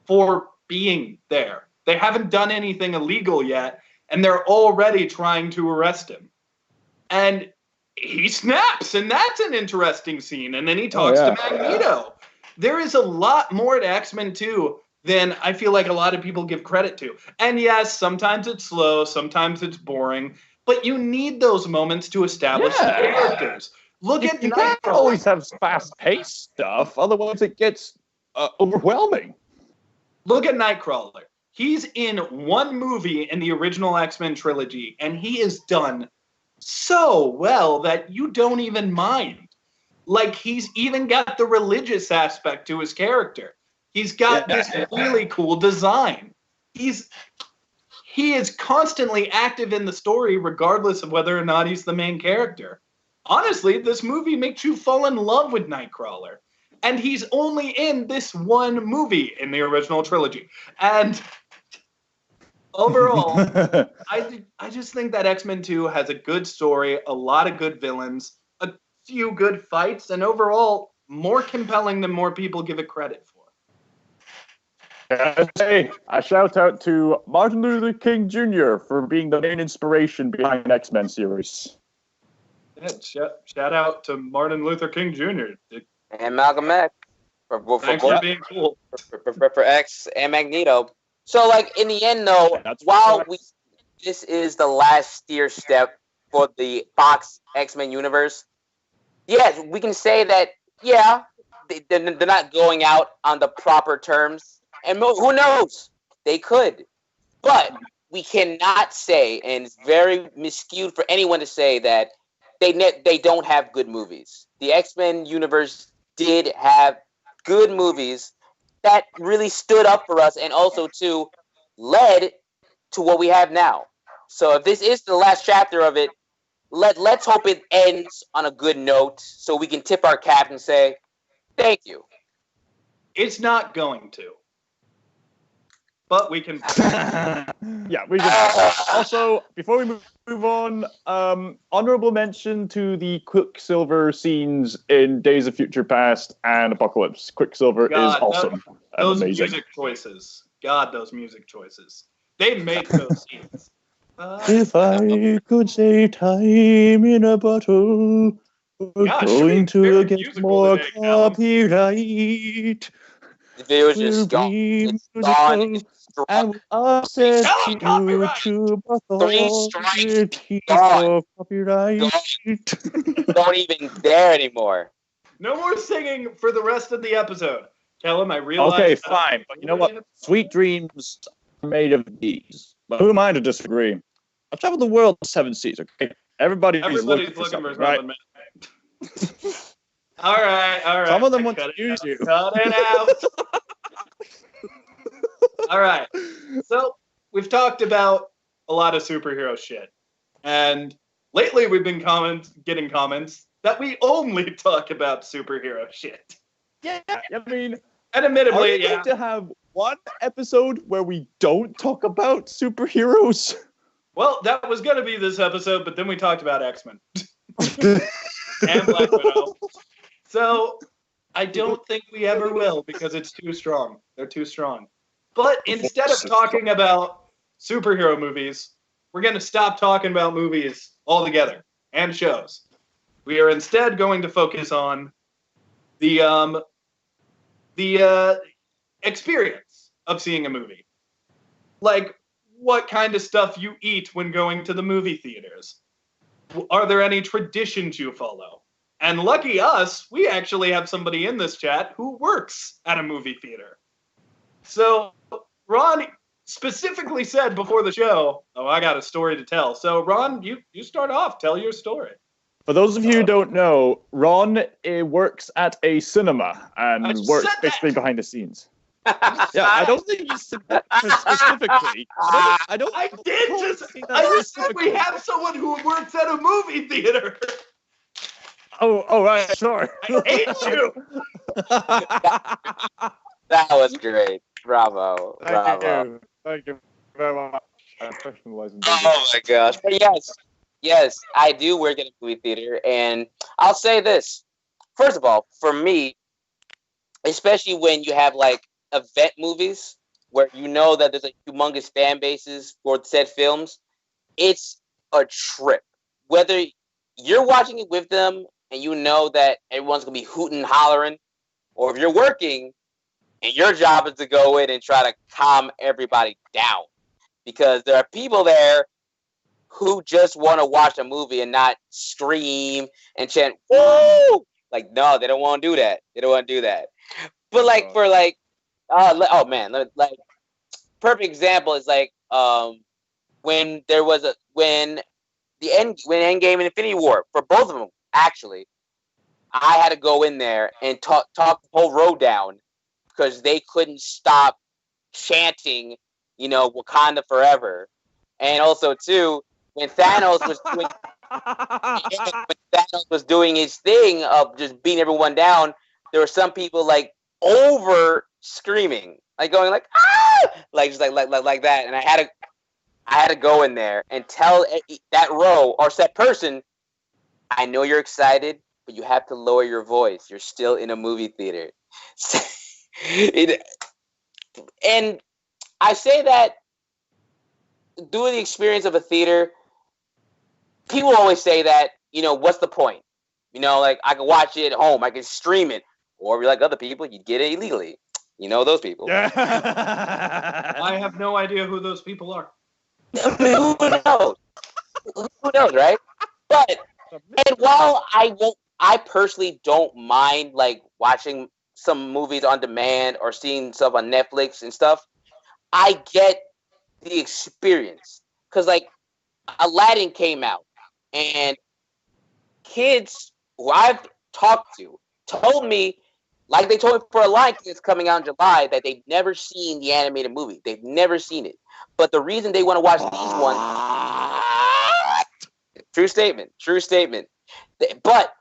for being there. They haven't done anything illegal yet, and they're already trying to arrest him. And he snaps, and that's an interesting scene. And then he talks to Magneto. There is a lot more to X-Men 2 than I feel like a lot of people give credit to. And yes, sometimes it's slow, sometimes it's boring, but you need those moments to establish the characters. Look at you can't always have fast-paced stuff, otherwise it gets overwhelming. Look at Nightcrawler. He's in one movie in the original X-Men trilogy, and he is done so well that you don't even mind. Like, he's even got the religious aspect to his character. He's got this really cool design. He is constantly active in the story, regardless of whether or not he's the main character. Honestly, this movie makes you fall in love with Nightcrawler. And he's only in this one movie in the original trilogy. And overall, I just think that X-Men 2 has a good story, a lot of good villains, a few good fights, and overall, more compelling than more people give it credit for. Hey, a shout out to Martin Luther King Jr. for being the main inspiration behind the X-Men series. Yeah, shout out to Martin Luther King Jr. And Malcolm X Thanks for being cool. For X and Magneto. So, in the end, though, this is the last steer step for the Fox X-Men universe. Yes, we can say that. Yeah, they're not going out on the proper terms, and who knows, they could. But we cannot say, and it's very miscued for anyone to say that they don't have good movies. The X-Men universe did have good movies that really stood up for us and also too led to what we have now. So if this is the last chapter of it, let's hope it ends on a good note so we can tip our cap and say thank you. It's not going to. But we can. Yeah, we can. Also, before we move on, honorable mention to the Quicksilver scenes in Days of Future Past and Apocalypse. Quicksilver is awesome. Those amazing. music choices. God, those music choices. They make those scenes. If I could save time in a bottle, we're going to get more copyright. The video is just gone. It's gone. And I'll send you to authority for copyright. Don't even dare anymore. No more singing for the rest of the episode. Tell him I realize. Okay, fine. But you know what? Sweet dreams are made of these. But who am I to disagree? I've traveled the world 7 seas, okay? Everybody's looking for something, right? All right. Some of them want to use you. Cut it out. All right. So we've talked about a lot of superhero shit. And lately we've been getting comments that we only talk about superhero shit. Yeah, I mean, and admittedly, are we going to have one episode where we don't talk about superheroes? Well, that was going to be this episode, but then we talked about X-Men. And Black Widow. So I don't think we ever will because it's too strong. They're too strong. But instead of talking about superhero movies, we're going to stop talking about movies altogether and shows. We are instead going to focus on the experience of seeing a movie. Like what kind of stuff you eat when going to the movie theaters. are there any traditions you follow? And lucky us, we actually have somebody in this chat who works at a movie theater. So Ron specifically said before the show, "Oh, I got a story to tell." So Ron, you start off. Tell your story. For those of you who don't know, Ron works at a cinema and works basically behind the scenes. Yeah, I don't think you said that specifically. I said we have someone who works at a movie theater. Oh, right, sure. I hate you. That was great. Bravo. Thank you very much. Oh my gosh. But yes, I do work at a movie theater, and I'll say this. First of all, for me, especially when you have like event movies where you know that there's a humongous fan bases for said films, it's a trip. Whether you're watching it with them and you know that everyone's gonna be hooting and hollering, or if you're working and your job is to go in and try to calm everybody down, because there are people there who just want to watch a movie and not scream and chant "woo!" Like, no, they don't want to do that. They don't want to do that. But like for like, oh man, like perfect example is like when Endgame and Infinity War, for both of them actually, I had to go in there and talk the whole row down because they couldn't stop chanting, Wakanda forever. And also too, when Thanos was doing his thing of just beating everyone down, there were some people like over screaming, like going like ah, like just like that, and I had to go in there and tell that row or that person, I know you're excited, but you have to lower your voice. You're still in a movie theater. And I say that doing the experience of a theater, people always say that, what's the point? Like I can watch it at home, I can stream it, or if you're like other people, you get it illegally. Those people. Yeah. I have no idea who those people are. Who knows? Who knows, right? But and while I personally don't mind like watching some movies on demand or seeing stuff on Netflix and stuff, I get the experience. Because like Aladdin came out, and kids who I've talked to told me, like they told me for Aladdin, it's coming out in July, that they've never seen the animated movie. They've never seen it. But the reason they want to watch these ones, true statement. But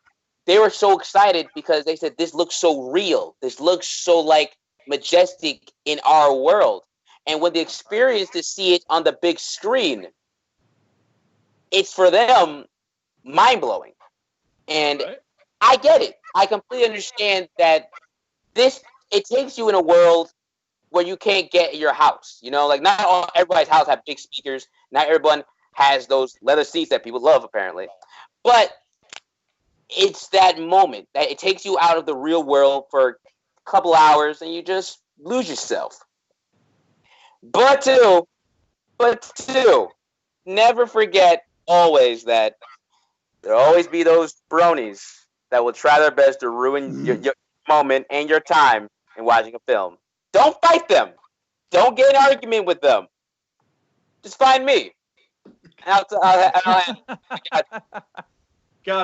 they were so excited because they said, this looks so real. This looks so like majestic in our world. And when they experience to see it on the big screen, it's for them mind-blowing. And I get it. I completely understand that it takes you in a world where you can't get in your house. Like not everybody's house have big speakers. Not everyone has those leather seats that people love, apparently. But it's that moment that it takes you out of the real world for a couple hours and you just lose yourself. But two, never forget always that there'll always be those bronies that will try their best to ruin your moment and your time in watching a film. Don't fight them. Don't get an argument with them. Just find me. Got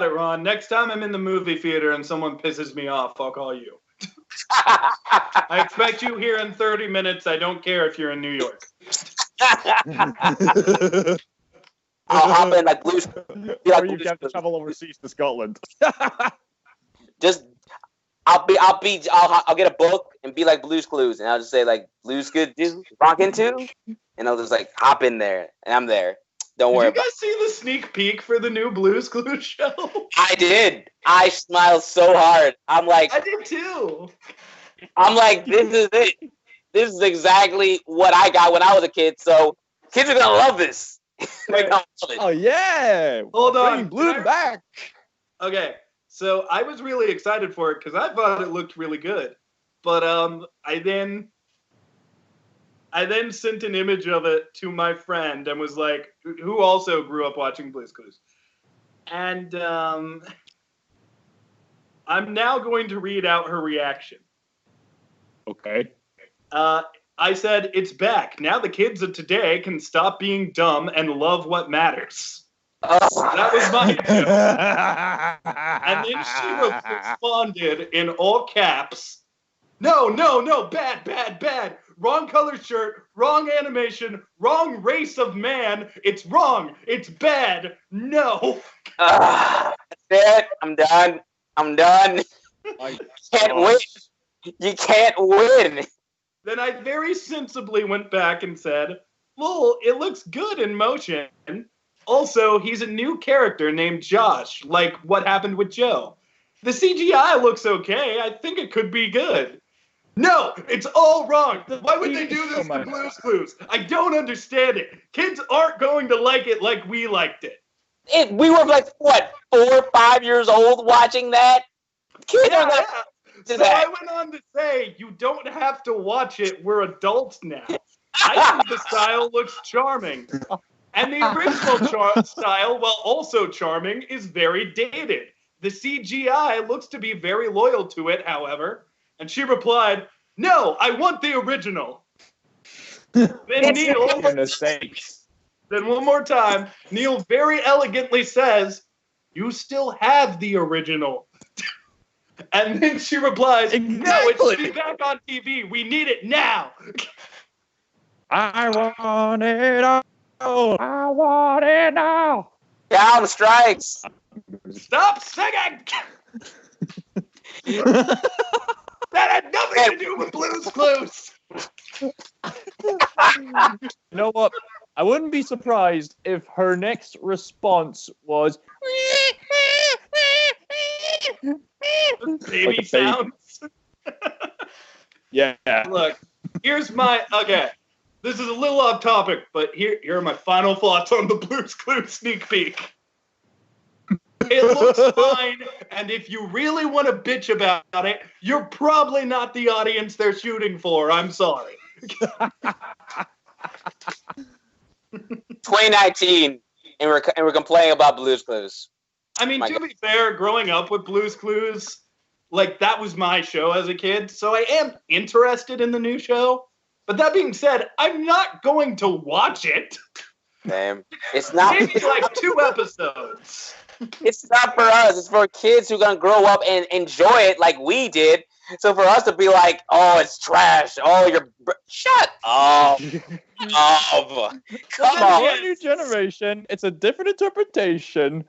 it, Ron. Next time I'm in the movie theater and someone pisses me off, I'll call you. I expect you here in 30 minutes. I don't care if you're in New York. I'll hop in like Blue's. Or you have to travel overseas to Scotland. I'll get a book and be like Blue's Clues, and I'll just say like Blue's good do rockin' too, and I'll just like hop in there, and I'm there. Don't worry. Did you guys see the sneak peek for the new Blue's Clues show? I did. I smiled so hard. I'm like, I did too. I'm like, this is it. This is exactly what I got when I was a kid. So kids are gonna love this. They're gonna love it. Oh yeah! Hold on, Blue back. Okay, so I was really excited for it because I thought it looked really good, but I then sent an image of it to my friend and was like, who also grew up watching Blue's Clues, And I'm now going to read out her reaction. Okay. I said, it's back. Now the kids of today can stop being dumb and love what matters. That was my joke. And then she responded in all caps, no, bad. Wrong color shirt, wrong animation, wrong race of man. It's wrong. It's bad. No. That's it. I'm done. You can't win. You can't win. Then I very sensibly went back and said, lol, it looks good in motion. Also, he's a new character named Josh, like what happened with Joe. The CGI looks okay. I think it could be good. No, it's all wrong. Why would they do this to Blue's Clues? I don't understand it. Kids aren't going to like it like we liked it. We were like, what, 4 or 5 years old watching that? Kids are like, so I went on to say, you don't have to watch it. We're adults now. I think the style looks charming. And the original style, while also charming, is very dated. The CGI looks to be very loyal to it, however. And she replied, no, I want the original. Then Neil, then one more time, Neil very elegantly says, you still have the original. And then she replies, no, it should be back on TV. We need it now. I want it all. I want it now. Down strikes. Stop singing. That had nothing to do with Blue's Clues. You know what? I wouldn't be surprised if her next response was baby sounds. Yeah. Look, here's my okay. This is a little off topic, but here are my final thoughts on the Blue's Clues sneak peek. It looks fine, and if you really want to bitch about it, you're probably not the audience they're shooting for. I'm sorry. 2019, and we're complaining about Blue's Clues. I mean, to be fair, growing up with Blue's Clues, like, that was my show as a kid, so I am interested in the new show. But that being said, I'm not going to watch it. Damn. It's not maybe like 2 episodes. It's not for us. It's for kids who are gonna grow up and enjoy it like we did. So for us to be like, oh, it's trash. Oh, shut up. Come on. New generation. It's a different interpretation.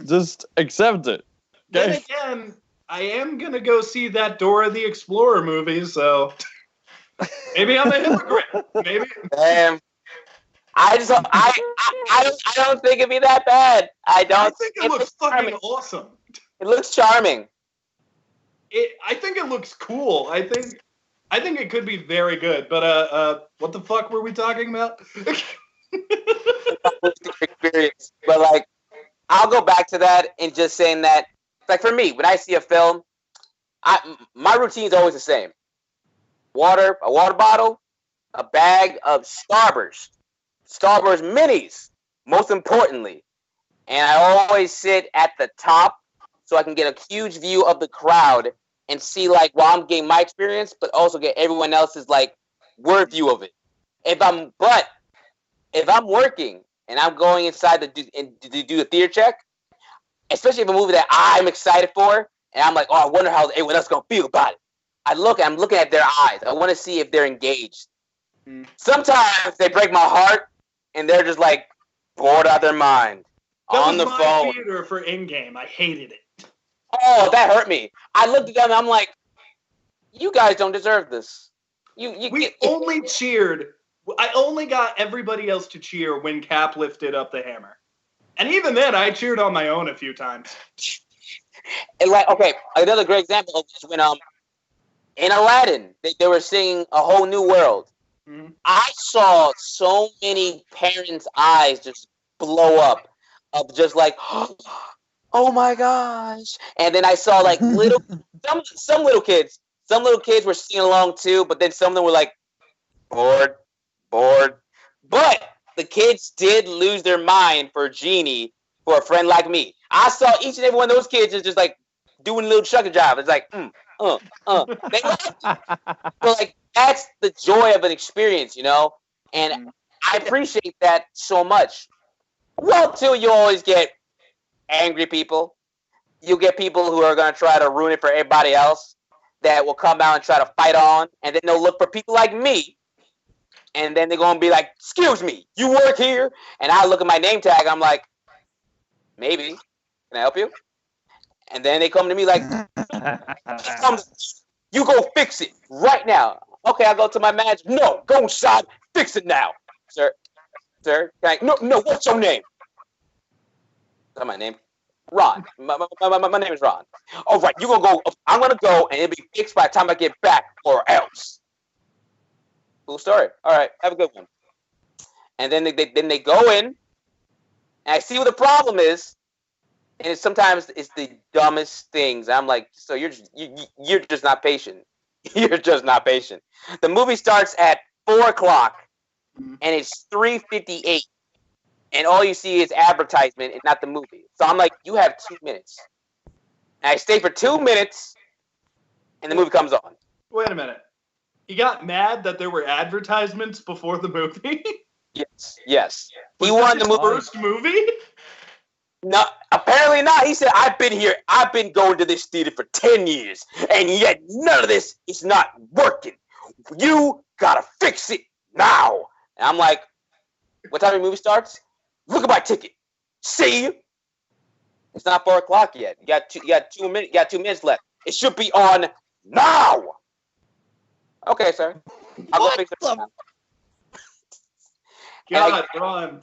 Just accept it. Then again, I am gonna go see that Dora the Explorer movie, so maybe I'm a hypocrite. Maybe. Damn. I don't think it'd be that bad. I think it looks fucking awesome. It looks charming. I think it looks cool. I think it could be very good. But what the fuck were we talking about? Experience. But like, I'll go back to that and just saying that, like, for me, when I see a film, my routine is always the same. A water bottle, a bag of Starburst minis, most importantly. And I always sit at the top so I can get a huge view of the crowd and see, like, while I'm getting my experience, but also get everyone else's, like, word view of it. If I'm working and I'm going inside to do the theater check, especially if a movie that I'm excited for, and I'm like, oh, I wonder how everyone else is going to feel about it. I'm looking at their eyes. I want to see if they're engaged. Sometimes they break my heart, and they're just like bored out of their mind on the phone. That was my theater for Endgame. I hated it. Oh, that hurt me. I looked at them, and I'm like, you guys don't deserve this. We only cheered. I only got everybody else to cheer when Cap lifted up the hammer. And even then, I cheered on my own a few times. And like, okay, another great example of this when in Aladdin, they were singing A Whole New World. Mm-hmm. I saw so many parents' eyes just blow up of just like, oh my gosh. And then I saw like some little kids were singing along too, but then some of them were like bored. But the kids did lose their mind for Genie for a friend like me. I saw each and every one of those kids is just like doing a little chucker job. It's like, They love it. So like that's the joy of an experience, you know? And I appreciate that so much. Well, too, you always get angry people. You get people who are going to try to ruin it for everybody else that will come out and try to fight on. And then they'll look for people like me. And then they're going to be like, excuse me, you work here? And I look at my name tag. I'm like, maybe. Can I help you? And then they come to me like, you go fix it right now. Okay, I'll go to my manager. No, go inside. Fix it now. Sir, can I? No, what's your name? What's my name? Ron. My name is Ron. All right, you're going to go. I'm going to go, and it'll be fixed by the time I get back, or else. Cool story. All right, have a good one. And then they go in, and I see what the problem is, and sometimes it's the dumbest things. I'm like, so you're just not patient. You're just not patient. The movie starts at 4:00, and it's 3:58, and all you see is advertisement and not the movie. So I'm like, you have 2 minutes. And I stay for 2 minutes, and the movie comes on. Wait a minute. He got mad that there were advertisements before the movie? Yes. Was he wanted the first movie? No, apparently not. He said, I've been going to this theater for 10 years, and yet none of this is not working. You gotta fix it now. And I'm like, what time the movie starts? Look at my ticket. See? It's not 4:00 yet. You got 2 minutes. You got 2 minutes left. It should be on now. Okay, sir. I'll go fix it now. God, Ron.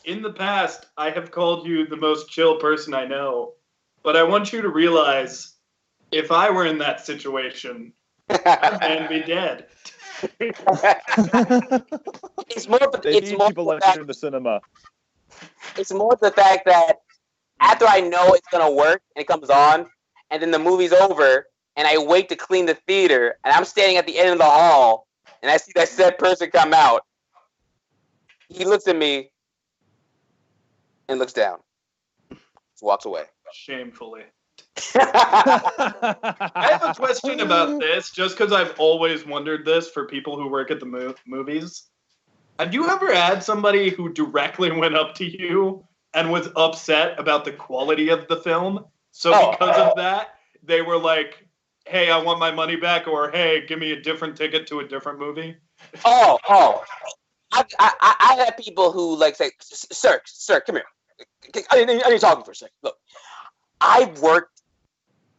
In the past, I have called you the most chill person I know, but I want you to realize, if I were in that situation, I'd be dead. It's more people like to the cinema. It's more the fact that after I know it's gonna work and it comes on, and then the movie's over, and I wait to clean the theater, and I'm standing at the end of the hall, and I see that said person come out. He looks at me and looks down. Just walks away. Shamefully. I have a question about this, just because I've always wondered this for people who work at the movies. Have you ever had somebody who directly went up to you and was upset about the quality of the film? So because of that, they were like, hey, I want my money back, or hey, give me a different ticket to a different movie? I have people who like say, sir, come here. I need to talk to you for a second. Look, I've worked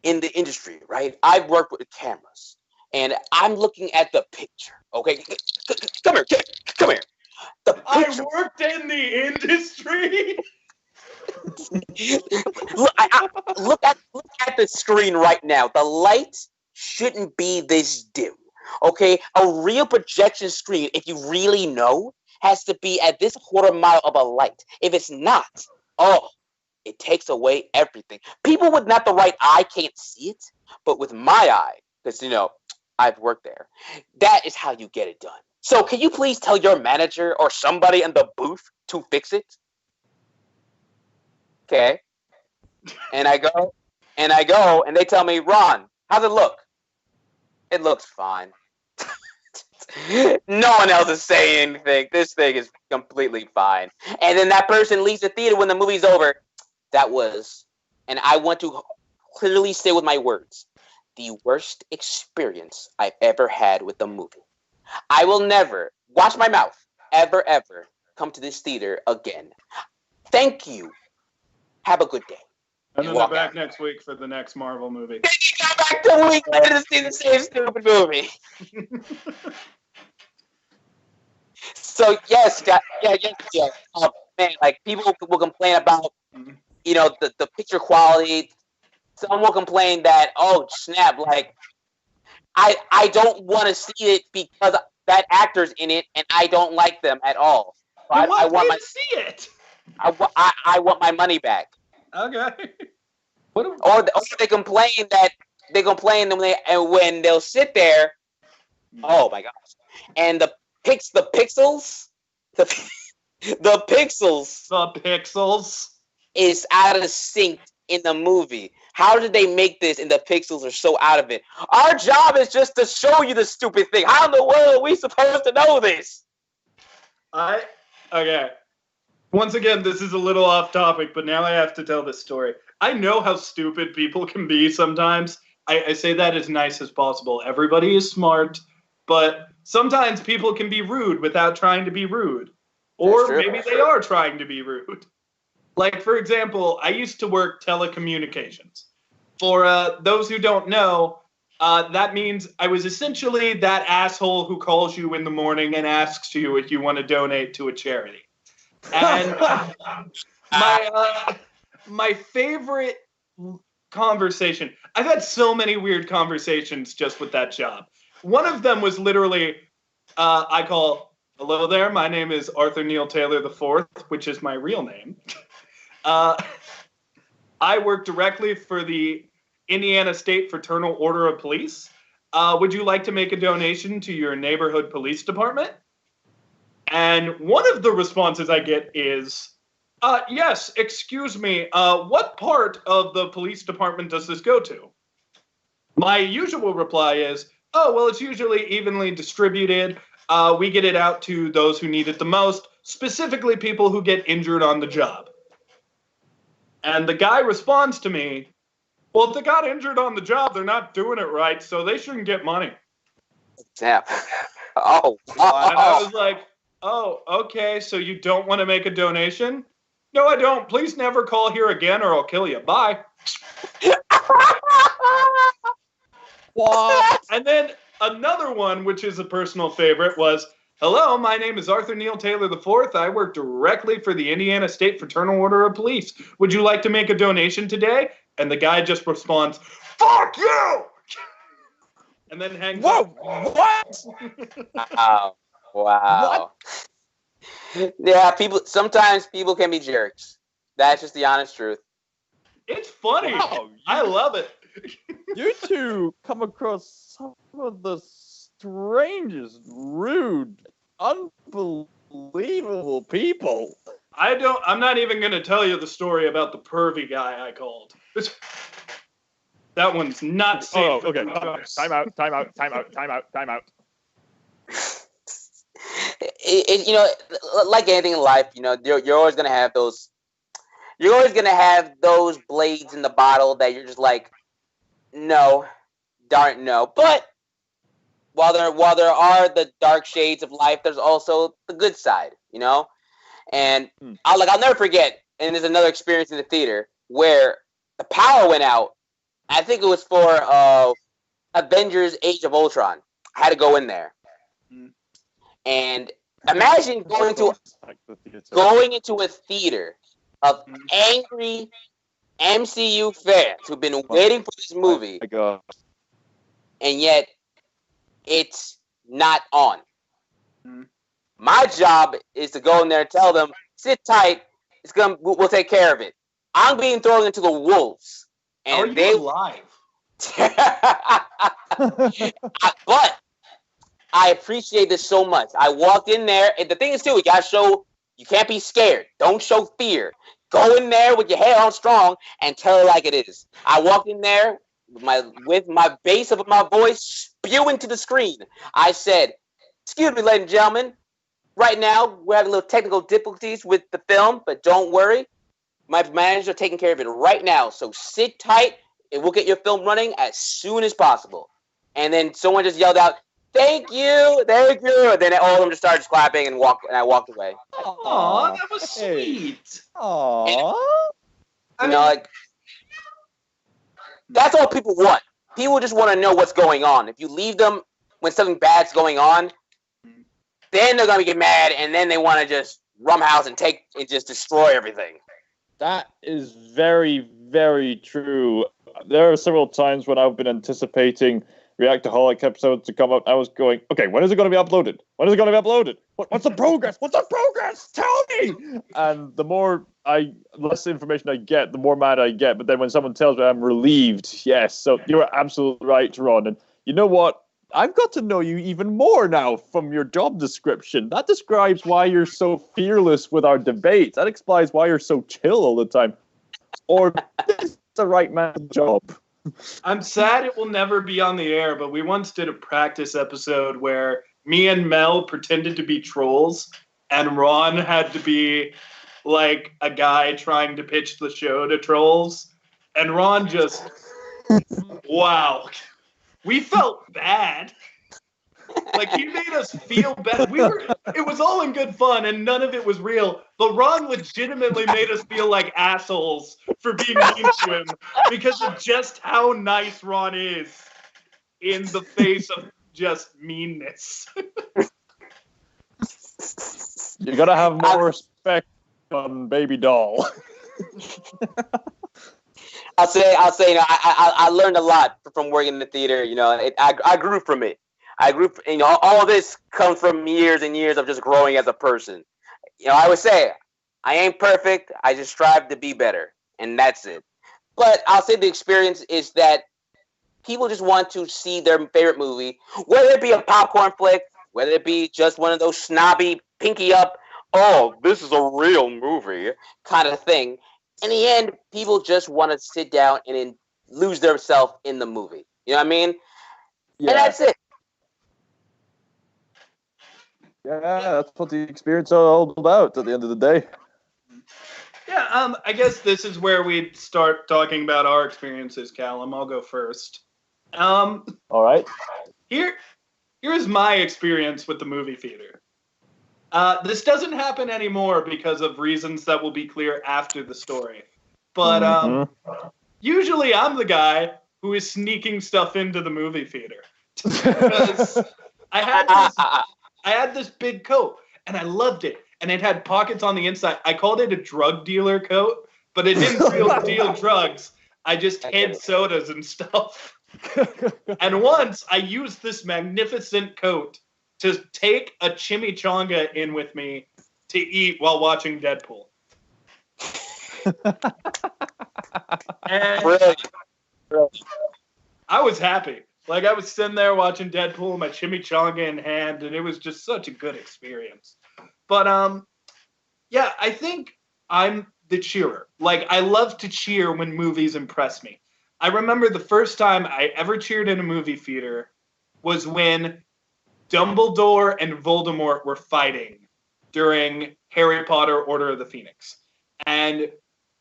in the industry, right? I've worked with the cameras, and I'm looking at the picture. Okay, come here. I worked in the industry. Look at the screen right now. The light shouldn't be this dim. Okay, a real projection screen, if you really know, has to be at this quarter mile of a light. If it's not, it takes away everything. People with not the right eye can't see it, but with my eye, because I've worked there, that is how you get it done. So can you please tell your manager or somebody in the booth to fix it? Okay. And I go, and they tell me, Ron, how's it look? It looks fine. No one else is saying anything. This thing is completely fine. And then that person leaves the theater when the movie's over. That was, and I want to clearly say with my words, the worst experience I've ever had with a movie. I will never, watch my mouth, ever come to this theater again. Thank you. Have a good day. And then they're back next week for the next Marvel movie. Then you come back a week later to see the same stupid movie. So yes, yeah. Man, like people will complain about, the picture quality. Some will complain that, oh snap, like I don't want to see it because that actor's in it and I don't like them at all. So I want to see it. I want my money back. Okay. Or they complain when they'll sit there. Oh my gosh! And the pixels. is out of sync in the movie. How did they make this and the pixels are so out of it? Our job is just to show you the stupid thing. How in the world are we supposed to know this? Okay. Once again, this is a little off topic, but now I have to tell this story. I know how stupid people can be sometimes. I say that as nice as possible. Everybody is smart, but sometimes people can be rude without trying to be rude. Or maybe they are trying to be rude. Like, for example, I used to work telecommunications. For those who don't know, that means I was essentially that asshole who calls you in the morning and asks you if you want to donate to a charity. And my favorite conversation, I've had so many weird conversations just with that job. One of them was literally, I call, hello there, my name is Arthur Neal Taylor IV, which is my real name. I work directly for the Indiana State Fraternal Order of Police. Would you like to make a donation to your neighborhood police department? And one of the responses I get is, yes, excuse me, what part of the police department does this go to? My usual reply is, oh, well, it's usually evenly distributed. We get it out to those who need it the most, specifically people who get injured on the job. And the guy responds to me, well, if they got injured on the job, they're not doing it right, so they shouldn't get money. Damn. Oh. And I was like, oh, okay, so you don't want to make a donation? No, I don't. Please never call here again or I'll kill you. Bye. What? And then another one, which is a personal favorite, was, hello, my name is Arthur Neal Taylor IV. I work directly for the Indiana State Fraternal Order of Police. Would you like to make a donation today? And the guy just responds, fuck you! And then hangs up. What? Wow. Wow. What? Yeah, sometimes people can be jerks. That's just the honest truth. It's funny. Wow, I love it. You two come across some of the strangest, rude, unbelievable people. I'm not even going to tell you the story about the pervy guy I called. That one's not safe. Oh, okay. Time out. You know, like anything in life, you know, you're always gonna have those. You're always gonna have those blades in the bottle that you're just like, no, darn it, no. But while there are the dark shades of life, there's also the good side, you know. And I'll never forget. And there's another experience in the theater where the power went out. I think it was for Avengers: Age of Ultron. I had to go in there. And imagine going into a theater of angry MCU fans who've been waiting for this movie, and yet it's not on. My job is to go in there and tell them, sit tight, we'll take care of it. I'm being thrown into the wolves. And Are you alive? But I appreciate this so much. I walked in there, and the thing is, too, you can't be scared. Don't show fear. Go in there with your head on strong and tell it like it is. I walked in there with my bass of my voice spewing to the screen. I said, excuse me, ladies and gentlemen. Right now, we're having a little technical difficulties with the film, but don't worry. My manager is taking care of it right now. So sit tight, and we'll get your film running as soon as possible. And then someone just yelled out, thank you. And then all of them just started clapping and I walked away. Aw, that was sweet. Aww. You know, like, that's all people want. People just want to know what's going on. If you leave them when something bad's going on, then they're going to get mad, and then they want to just rumhouse and just destroy everything. That is very, very true. There are several times when I've been anticipating Reactaholic episodes to come out. I was going, okay, when is it going to be uploaded? What's the progress? What's the progress? Tell me! And the less information I get, the more mad I get. But then when someone tells me, I'm relieved. Yes, so you're absolutely right, Ron. And you know what? I've got to know you even more now from your job description. That describes why you're so fearless with our debates. That explains why you're so chill all the time. or this is the right man's job. I'm sad it will never be on the air, but we once did a practice episode where me and Mel pretended to be trolls, and Ron had to be like a guy trying to pitch the show to trolls. And Ron just, wow. We felt bad. Like, he made us feel bad. It was all in good fun, and none of it was real. But Ron legitimately made us feel like assholes for being mean to him because of just how nice Ron is in the face of just meanness. You gotta have more respect on Baby Doll. I'll say, you know, I learned a lot from working in the theater. You know, I grew from it. You know, all this comes from years and years of just growing as a person. You know, I would say I ain't perfect. I just strive to be better, and that's it. But I'll say the experience is that people just want to see their favorite movie, whether it be a popcorn flick, whether it be just one of those snobby, pinky up, oh, this is a real movie kind of thing. In the end, people just want to sit down and lose themselves in the movie. You know what I mean? Yeah. And that's it. Yeah, that's what the experience is all about at the end of the day. Yeah, I guess this is where we start talking about our experiences, Callum. I'll go first. All right. Here's my experience with the movie theater. This doesn't happen anymore because of reasons that will be clear after the story. But usually I'm the guy who is sneaking stuff into the movie theater. Because I had this big coat, and I loved it. And it had pockets on the inside. I called it a drug dealer coat, but it didn't deal drugs. I just hid sodas and stuff. And once I used this magnificent coat to take a chimichanga in with me to eat while watching Deadpool. And Really? I was happy. Like, I was sitting there watching Deadpool, my chimichanga in hand, and it was just such a good experience. But, yeah, I think I'm the cheerer. Like, I love to cheer when movies impress me. I remember the first time I ever cheered in a movie theater was when Dumbledore and Voldemort were fighting during Harry Potter Order of the Phoenix. And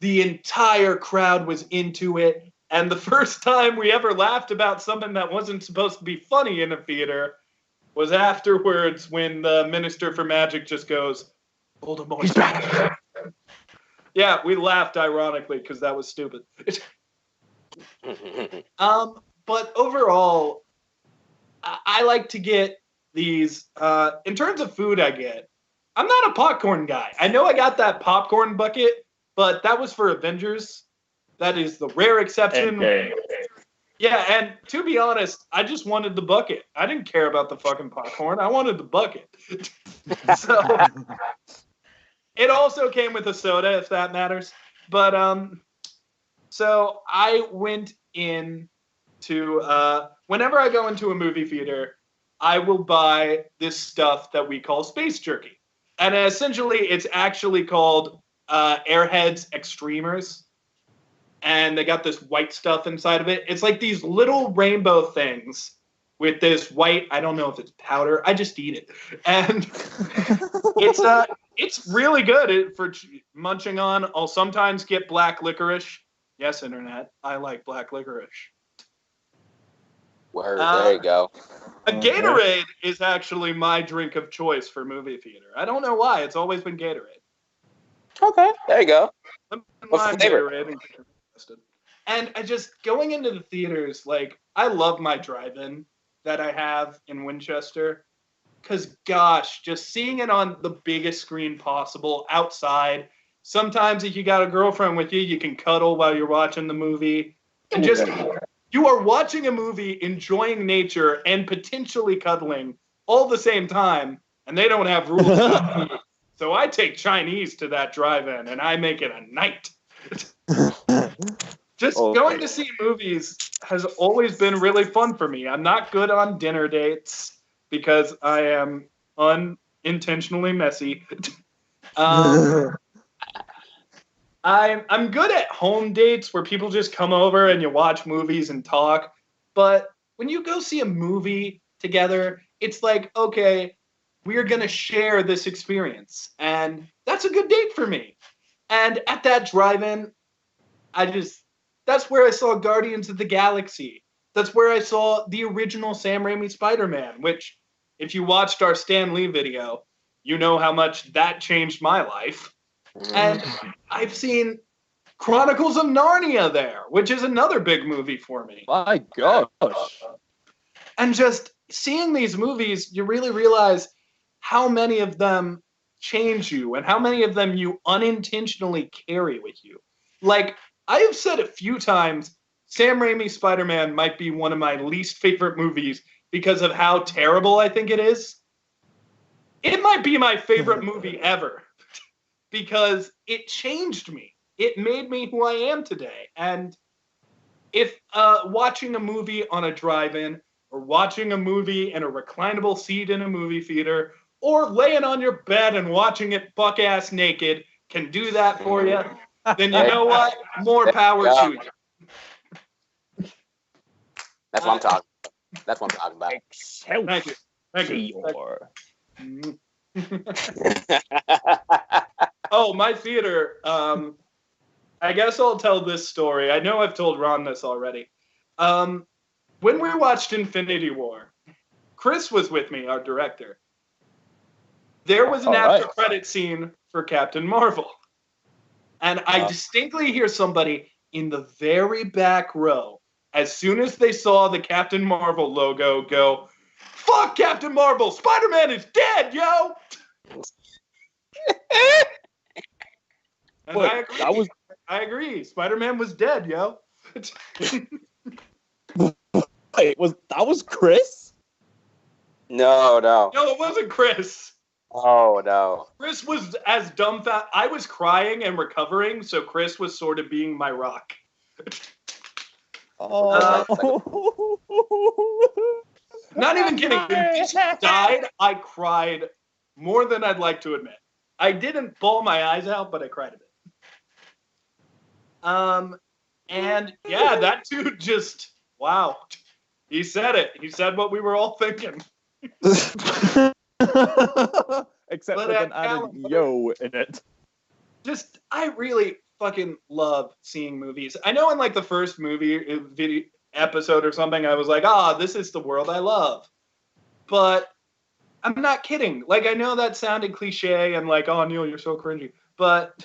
the entire crowd was into it. And the first time we ever laughed about something that wasn't supposed to be funny in a theater was afterwards when the Minister for Magic just goes, Voldemort's back. Yeah, we laughed ironically because that was stupid. But overall, I like to get these, in terms of food I'm not a popcorn guy. I know I got that popcorn bucket, but that was for Avengers. That is the rare exception. Okay. Yeah, and to be honest, I just wanted the bucket. I didn't care about the fucking popcorn. I wanted the bucket. So it also came with a soda, if that matters. But so I went in to whenever I go into a movie theater, I will buy this stuff that we call space jerky. And essentially, it's actually called Airheads Extremers. And they got this white stuff inside of it. It's like these little rainbow things with this white, I don't know if it's powder. I just eat it. And it's really good for munching on. I'll sometimes get black licorice. Yes, Internet. I like black licorice. Word, there you go. A Gatorade is actually my drink of choice for movie theater. I don't know why. It's always been Gatorade. Okay, there you go. What's the flavor? Gatorade. And I just, going into the theaters, like, I love my drive-in that I have in Winchester. Because, gosh, just seeing it on the biggest screen possible outside. Sometimes if you got a girlfriend with you, you can cuddle while you're watching the movie. And just, you are watching a movie, enjoying nature, and potentially cuddling all at the same time. And they don't have rules about food. So I take Chinese to that drive-in, and I make it a night. Just going to see movies has always been really fun for me. I'm not good on dinner dates because I am unintentionally messy. I'm good at home dates where people just come over and you watch movies and talk. But when you go see a movie together, it's like, okay, we're going to share this experience. And that's a good date for me. And at that drive-in, that's where I saw Guardians of the Galaxy. That's where I saw the original Sam Raimi Spider-Man, which, if you watched our Stan Lee video, you know how much that changed my life. And I've seen Chronicles of Narnia there, which is another big movie for me. My gosh. And just seeing these movies, you really realize how many of them change you and how many of them you unintentionally carry with you. Like, I have said a few times, Sam Raimi's Spider-Man might be one of my least favorite movies because of how terrible I think it is. It might be my favorite movie ever because it changed me. It made me who I am today. And if watching a movie on a drive-in or watching a movie in a reclinable seat in a movie theater or laying on your bed and watching it buck-ass naked can do that for you, then you know what? More power to you. That's what I'm talking about. That's what I'm talking about. Thank you. Thank you. Oh, my theater. I guess I'll tell this story. I know I've told Ron this already. When we watched Infinity War, Chris was with me, our director. There was an after-credit scene for Captain Marvel. And I distinctly hear somebody in the very back row, as soon as they saw the Captain Marvel logo, go, "Fuck Captain Marvel! Spider-Man is dead, yo!" And Wait, I agree. I agree. Spider-Man was dead, yo. Wait, that was Chris? No. No, it wasn't Chris. Oh, no. Chris was as dumbfounded. I was crying and recovering, so Chris was sort of being my rock. Oh. Not even kidding. When he died, I cried more than I'd like to admit. I didn't bawl my eyes out, but I cried a bit. And yeah, that dude just, wow. He said it. He said what we were all thinking. Except But with an added yo in it. Just, I really fucking love seeing movies. I know in like the first movie video episode or something, I was like, this is the world I love. But I'm not kidding. Like, I know that sounded cliche and like, oh, Neil, you're so cringy. But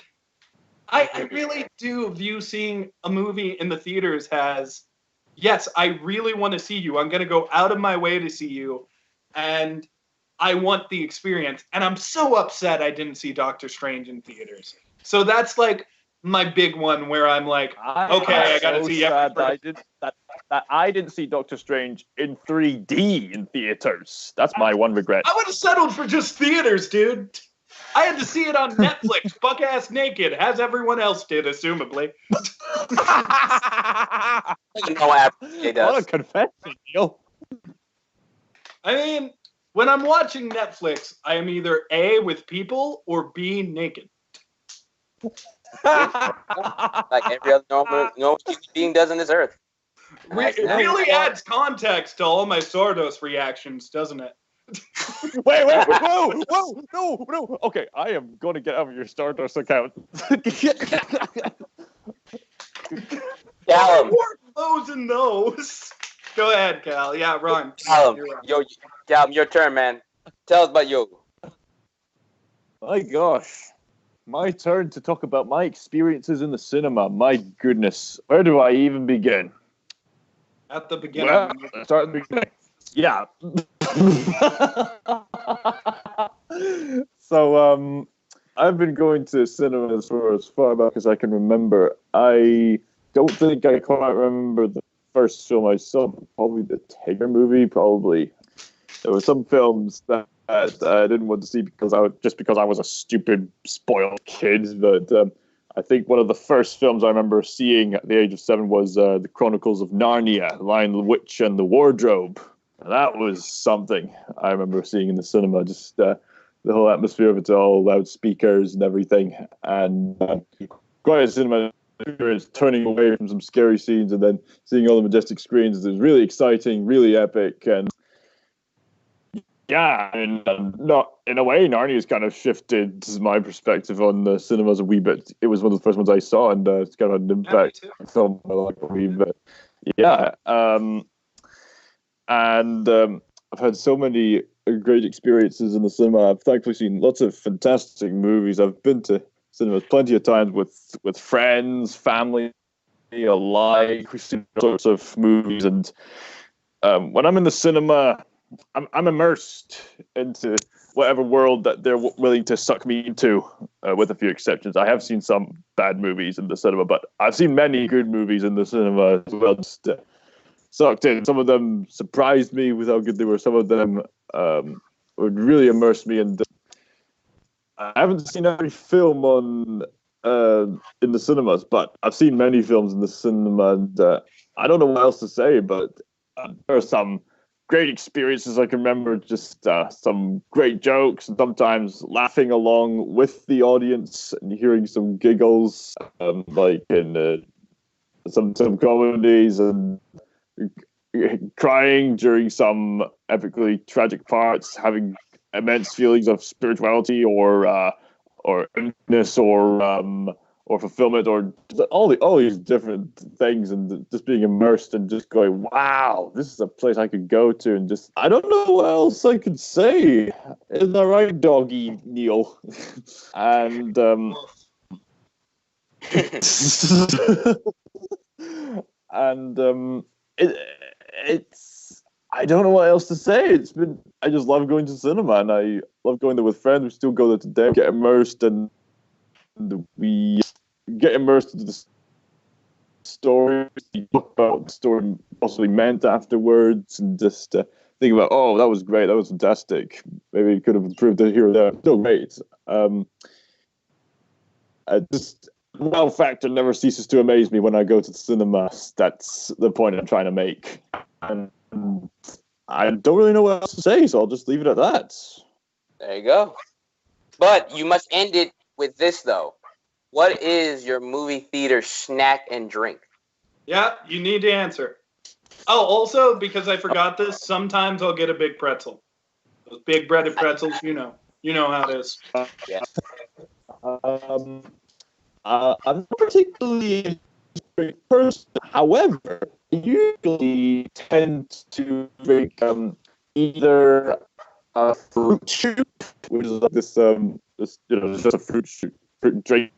I really do view seeing a movie in the theaters as, yes, I really want to see you. I'm going to go out of my way to see you. And I want the experience. And I'm so upset I didn't see Doctor Strange in theaters. So that's like my big one where I'm like, okay, I got to see that I didn't see Doctor Strange in 3D in theaters. That's my one regret. I would have settled for just theaters, dude. I had to see it on Netflix, buck-ass naked, as everyone else did, assumably. What a confession, Neil. I mean, when I'm watching Netflix, I am either A, with people, or B, naked. Like every other normal human being does on this earth. It really adds context to all my Stardust reactions, doesn't it? Wait, whoa, no. Okay, I am going to get out of your Stardust account. Callum. More those and those. Go ahead, Cal. Yeah, Ron. Callum, Callum, your turn, man. Tell us about you. My gosh. My turn to talk about my experiences in the cinema. My goodness. Where do I even begin? At the beginning. Well, start at the beginning. Yeah. So, I've been going to cinemas for as far back as I can remember. I don't think I quite remember the first film I saw. Probably the Tiger movie. Probably. There were some films that I didn't want to see because I was a stupid, spoiled kid. But I think one of the first films I remember seeing at the age of 7 was The Chronicles of Narnia, Lion, the Witch, and the Wardrobe. And that was something I remember seeing in the cinema. Just the whole atmosphere of it all, loudspeakers and everything. And quite a cinema experience, turning away from some scary scenes and then seeing all the majestic screens. It was really exciting, really epic, and yeah, and not in a way, Narnia's kind of shifted my perspective on the cinemas a wee bit. It was one of the first ones I saw, and it's kind of an impact film I like a wee bit. Yeah, and I've had so many great experiences in the cinema. I've thankfully seen lots of fantastic movies. I've been to cinemas plenty of times with friends, family alike. We've seen all sorts of movies, and when I'm in the cinema, I'm immersed into whatever world that they're willing to suck me into, with a few exceptions. I have seen some bad movies in the cinema, but I've seen many good movies in the cinema as well. Just sucked in. Some of them surprised me with how good they were. Some of them would really immerse me. And I haven't seen every film in the cinemas, but I've seen many films in the cinema, and I don't know what else to say, but there are some great experiences. I can remember just some great jokes and sometimes laughing along with the audience and hearing some giggles, like in some comedies, and crying during some epically tragic parts, having immense feelings of spirituality or emptiness or fulfillment, or all these different things, and just being immersed and just going, wow, this is a place I could go to, and just, I don't know what else I could say. Isn't that right, doggy Neil? And and it's I don't know what else to say. I just love going to cinema, and I love going there with friends. We still go there today, get immersed, and we get immersed into the story, talk about what the story possibly meant afterwards, and just think about, oh, that was great, that was fantastic. Maybe it could have improved it here or there. Still great. Just wow factor never ceases to amaze me when I go to the cinema. That's the point I'm trying to make. And I don't really know what else to say, so I'll just leave it at that. There you go. But you must end it with this, though. What is your movie theater snack and drink? Yeah, you need to answer. Oh, also, because I forgot this, sometimes I'll get a big pretzel. Those big breaded pretzels, you know how it is. Yeah. I'm not particularly a drink person. However, I usually tend to drink either a fruit shoot, which is like this just a fruit drink,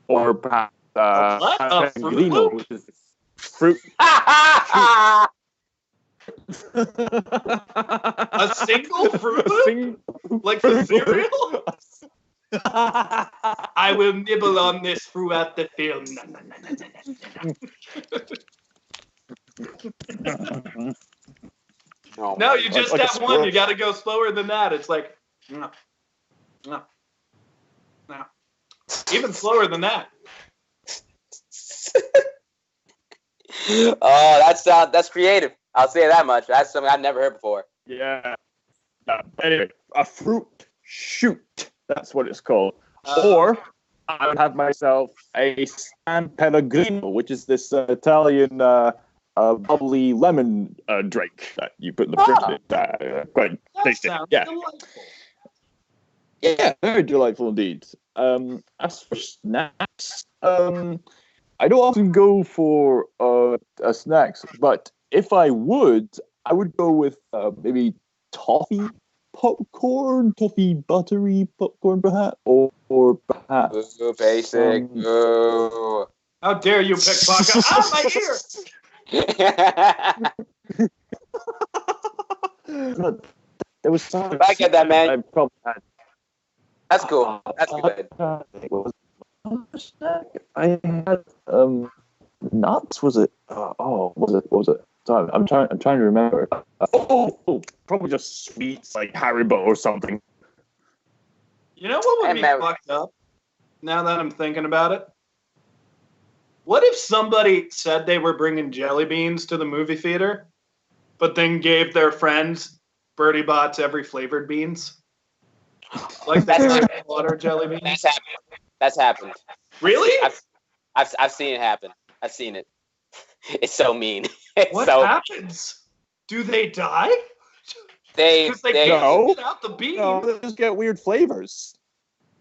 or perhaps A Fruit Loop? which is fruit. A single Fruit Loop? Like the cereal? I will nibble on this throughout the film. No, you just have one. You got to go slower than that. It's like, no. Even slower than that. Oh, that's creative. I'll say that much. That's something I've never heard before. Yeah. Anyway, a fruit shoot. That's what it's called. Or I would have myself a San Pellegrino, which is this Italian bubbly lemon drink that you put in the fridge. Quite tasty. Yeah. Delightful. Yeah, very delightful indeed. As for snacks, I don't often go for snacks, but if I would go with maybe toffee popcorn, toffee buttery popcorn, perhaps, or perhaps. Ooh, basic. Ooh. How dare you pickpocket out of my ear? There was something. I get that, man. I probably had. That's cool. That's good. I had nuts. Was it? What was it? Sorry, I'm trying to remember. Probably just sweets like Haribo or something. You know what would be fucked up? Now that I'm thinking about it, what if somebody said they were bringing jelly beans to the movie theater, but then gave their friends Birdie Bott's every flavored beans? Like that's water jelly beans. That's happened. Really? I've seen it happen. I've seen it. It's so mean. What happens? Do they die? Because they can't spit out the bean. No, they just get weird flavors.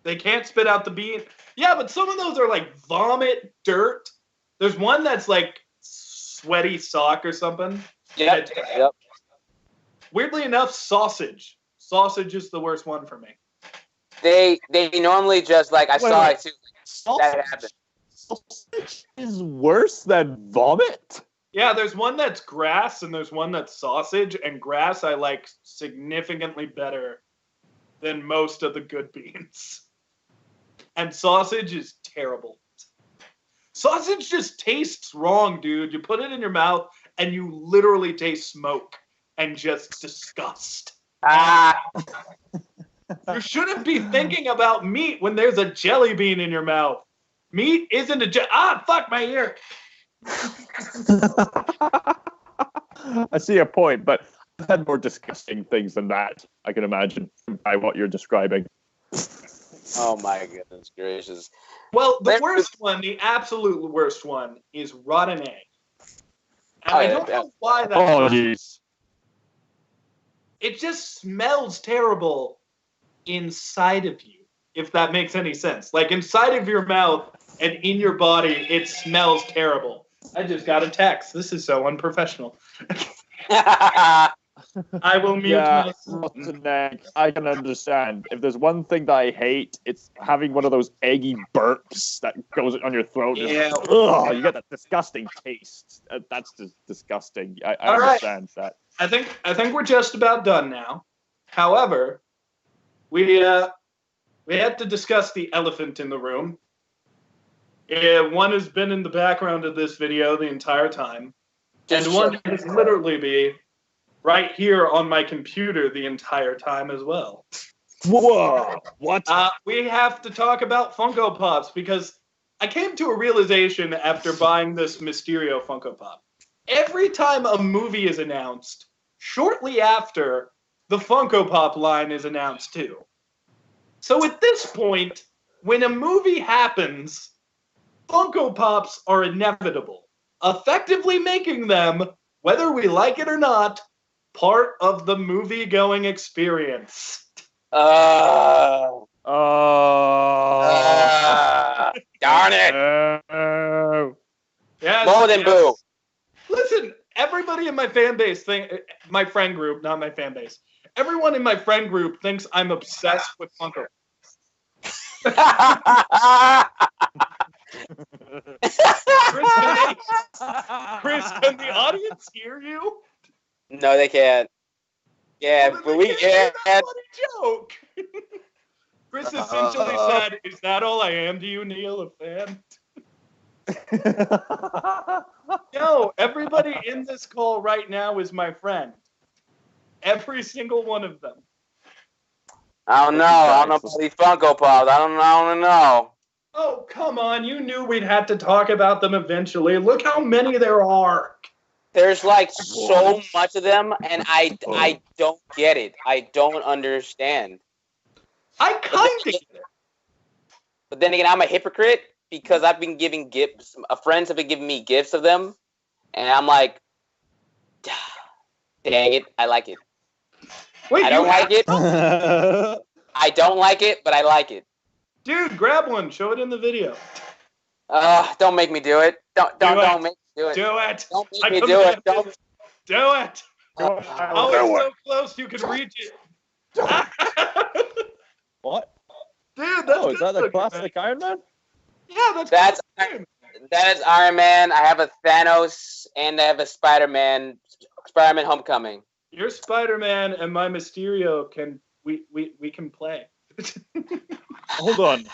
They can't spit out the bean. Yeah, but some of those are like vomit, dirt. There's one that's like sweaty sock or something. Yep. Weirdly enough, sausage. Sausage is the worst one for me. They normally just like I saw it too. That happened. Sausage is worse than vomit? Yeah, there's one that's grass and there's one that's sausage, and grass I like significantly better than most of the good beans. And sausage is terrible. Sausage just tastes wrong, dude. You put it in your mouth and you literally taste smoke and just disgust. You shouldn't be thinking about meat when there's a jelly bean in your mouth. Meat isn't fuck my ear. I see a point, but I've had more disgusting things than that, I can imagine, by what you're describing. Oh my goodness gracious. Well, the worst one, the absolute worst one, is rotten egg. And I don't know why that is. It just smells terrible inside of you, if that makes any sense. Like inside of your mouth and in your body, it smells terrible. I just got a text. This is so unprofessional. I will mute myself. I can understand. If there's one thing that I hate, it's having one of those eggy burps that goes on your throat. Yeah. You get that disgusting taste. That's just disgusting. I understand that. I think we're just about done now. However, we had to discuss the elephant in the room. One has been in the background of this video the entire time. And one has literally be right here on my computer the entire time as well. Whoa! What? We have to talk about Funko Pops because I came to a realization after buying this Mysterio Funko Pop. Every time a movie is announced, shortly after, the Funko Pop line is announced too. So at this point, when a movie happens, Funko Pops are inevitable, effectively making them, whether we like it or not, part of the movie-going experience. Darn it! Yes, More than boo. Listen, everybody in my fan base my friend group, not my fan base. Everyone in my friend group thinks I'm obsessed with Funko. Chris, can the audience hear you? No, they can't. Yeah, but we can't. That's a joke. Chris essentially said, "Is that all I am to you, Neil? A fan?" No, everybody in this call right now is my friend. Every single one of them. I don't know. I don't know about these Funko Pops. I don't know. Oh, come on. You knew we'd have to talk about them eventually. Look how many there are. There's like so much of them, and I don't get it. I don't understand. I kind of get it. But then again, I'm a hypocrite because I've been giving gifts. Friends have been giving me gifts of them, and I'm like, dang it, I like it. Wait, I don't like it. I don't like it, but I like it. Dude, grab one. Show it in the video. Don't make me do it. Don't make me do it. Do it. Don't make me do it. Don't do it. Oh, it's so close you can reach it. What? Dude, that's is that the classic Iron Man? Yeah, that is Iron Man. I have a Thanos and I have a Spider-Man Homecoming. Your Spider-Man and my Mysterio we can play. Hold on.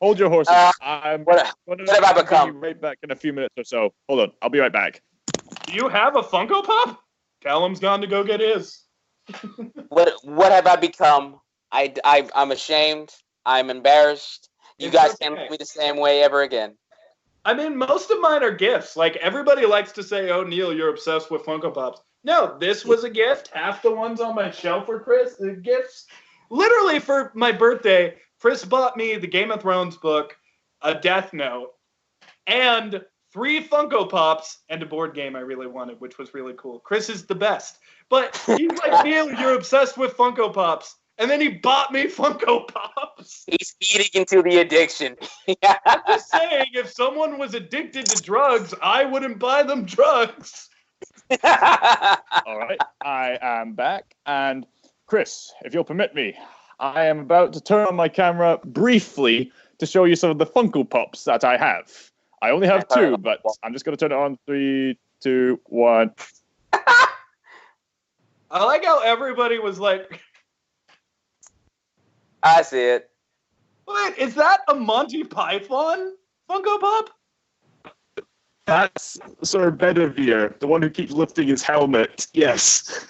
Hold your horses. What have I become? I'll be right back in a few minutes or so. Hold on. I'll be right back. Do you have a Funko Pop? Callum's gone to go get his. What have I become? I'm ashamed. I'm embarrassed. You guys can't look at me the same way ever again. I mean, most of mine are gifts. Like, everybody likes to say, oh, Neil, you're obsessed with Funko Pops. No, this was a gift. Half the ones on my shelf were gifts. Literally, for my birthday, Chris bought me the Game of Thrones book a Death Note, and 3 Funko Pops and a board game I really wanted, which was really cool. Chris is the best. But he's like, Neil, you're obsessed with Funko Pops. And then he bought me Funko Pops. He's eating into the addiction. I'm just saying, if someone was addicted to drugs, I wouldn't buy them drugs. All right, I am back. And Chris, if you'll permit me, I am about to turn on my camera briefly to show you some of the Funko Pops that I have. I only have 2, but I'm just going to turn it on. 3, 2, 1. I like how everybody was like... I see it. Wait, is that a Monty Python Funko Pop? That's Sir Bedivere, the one who keeps lifting his helmet. Yes.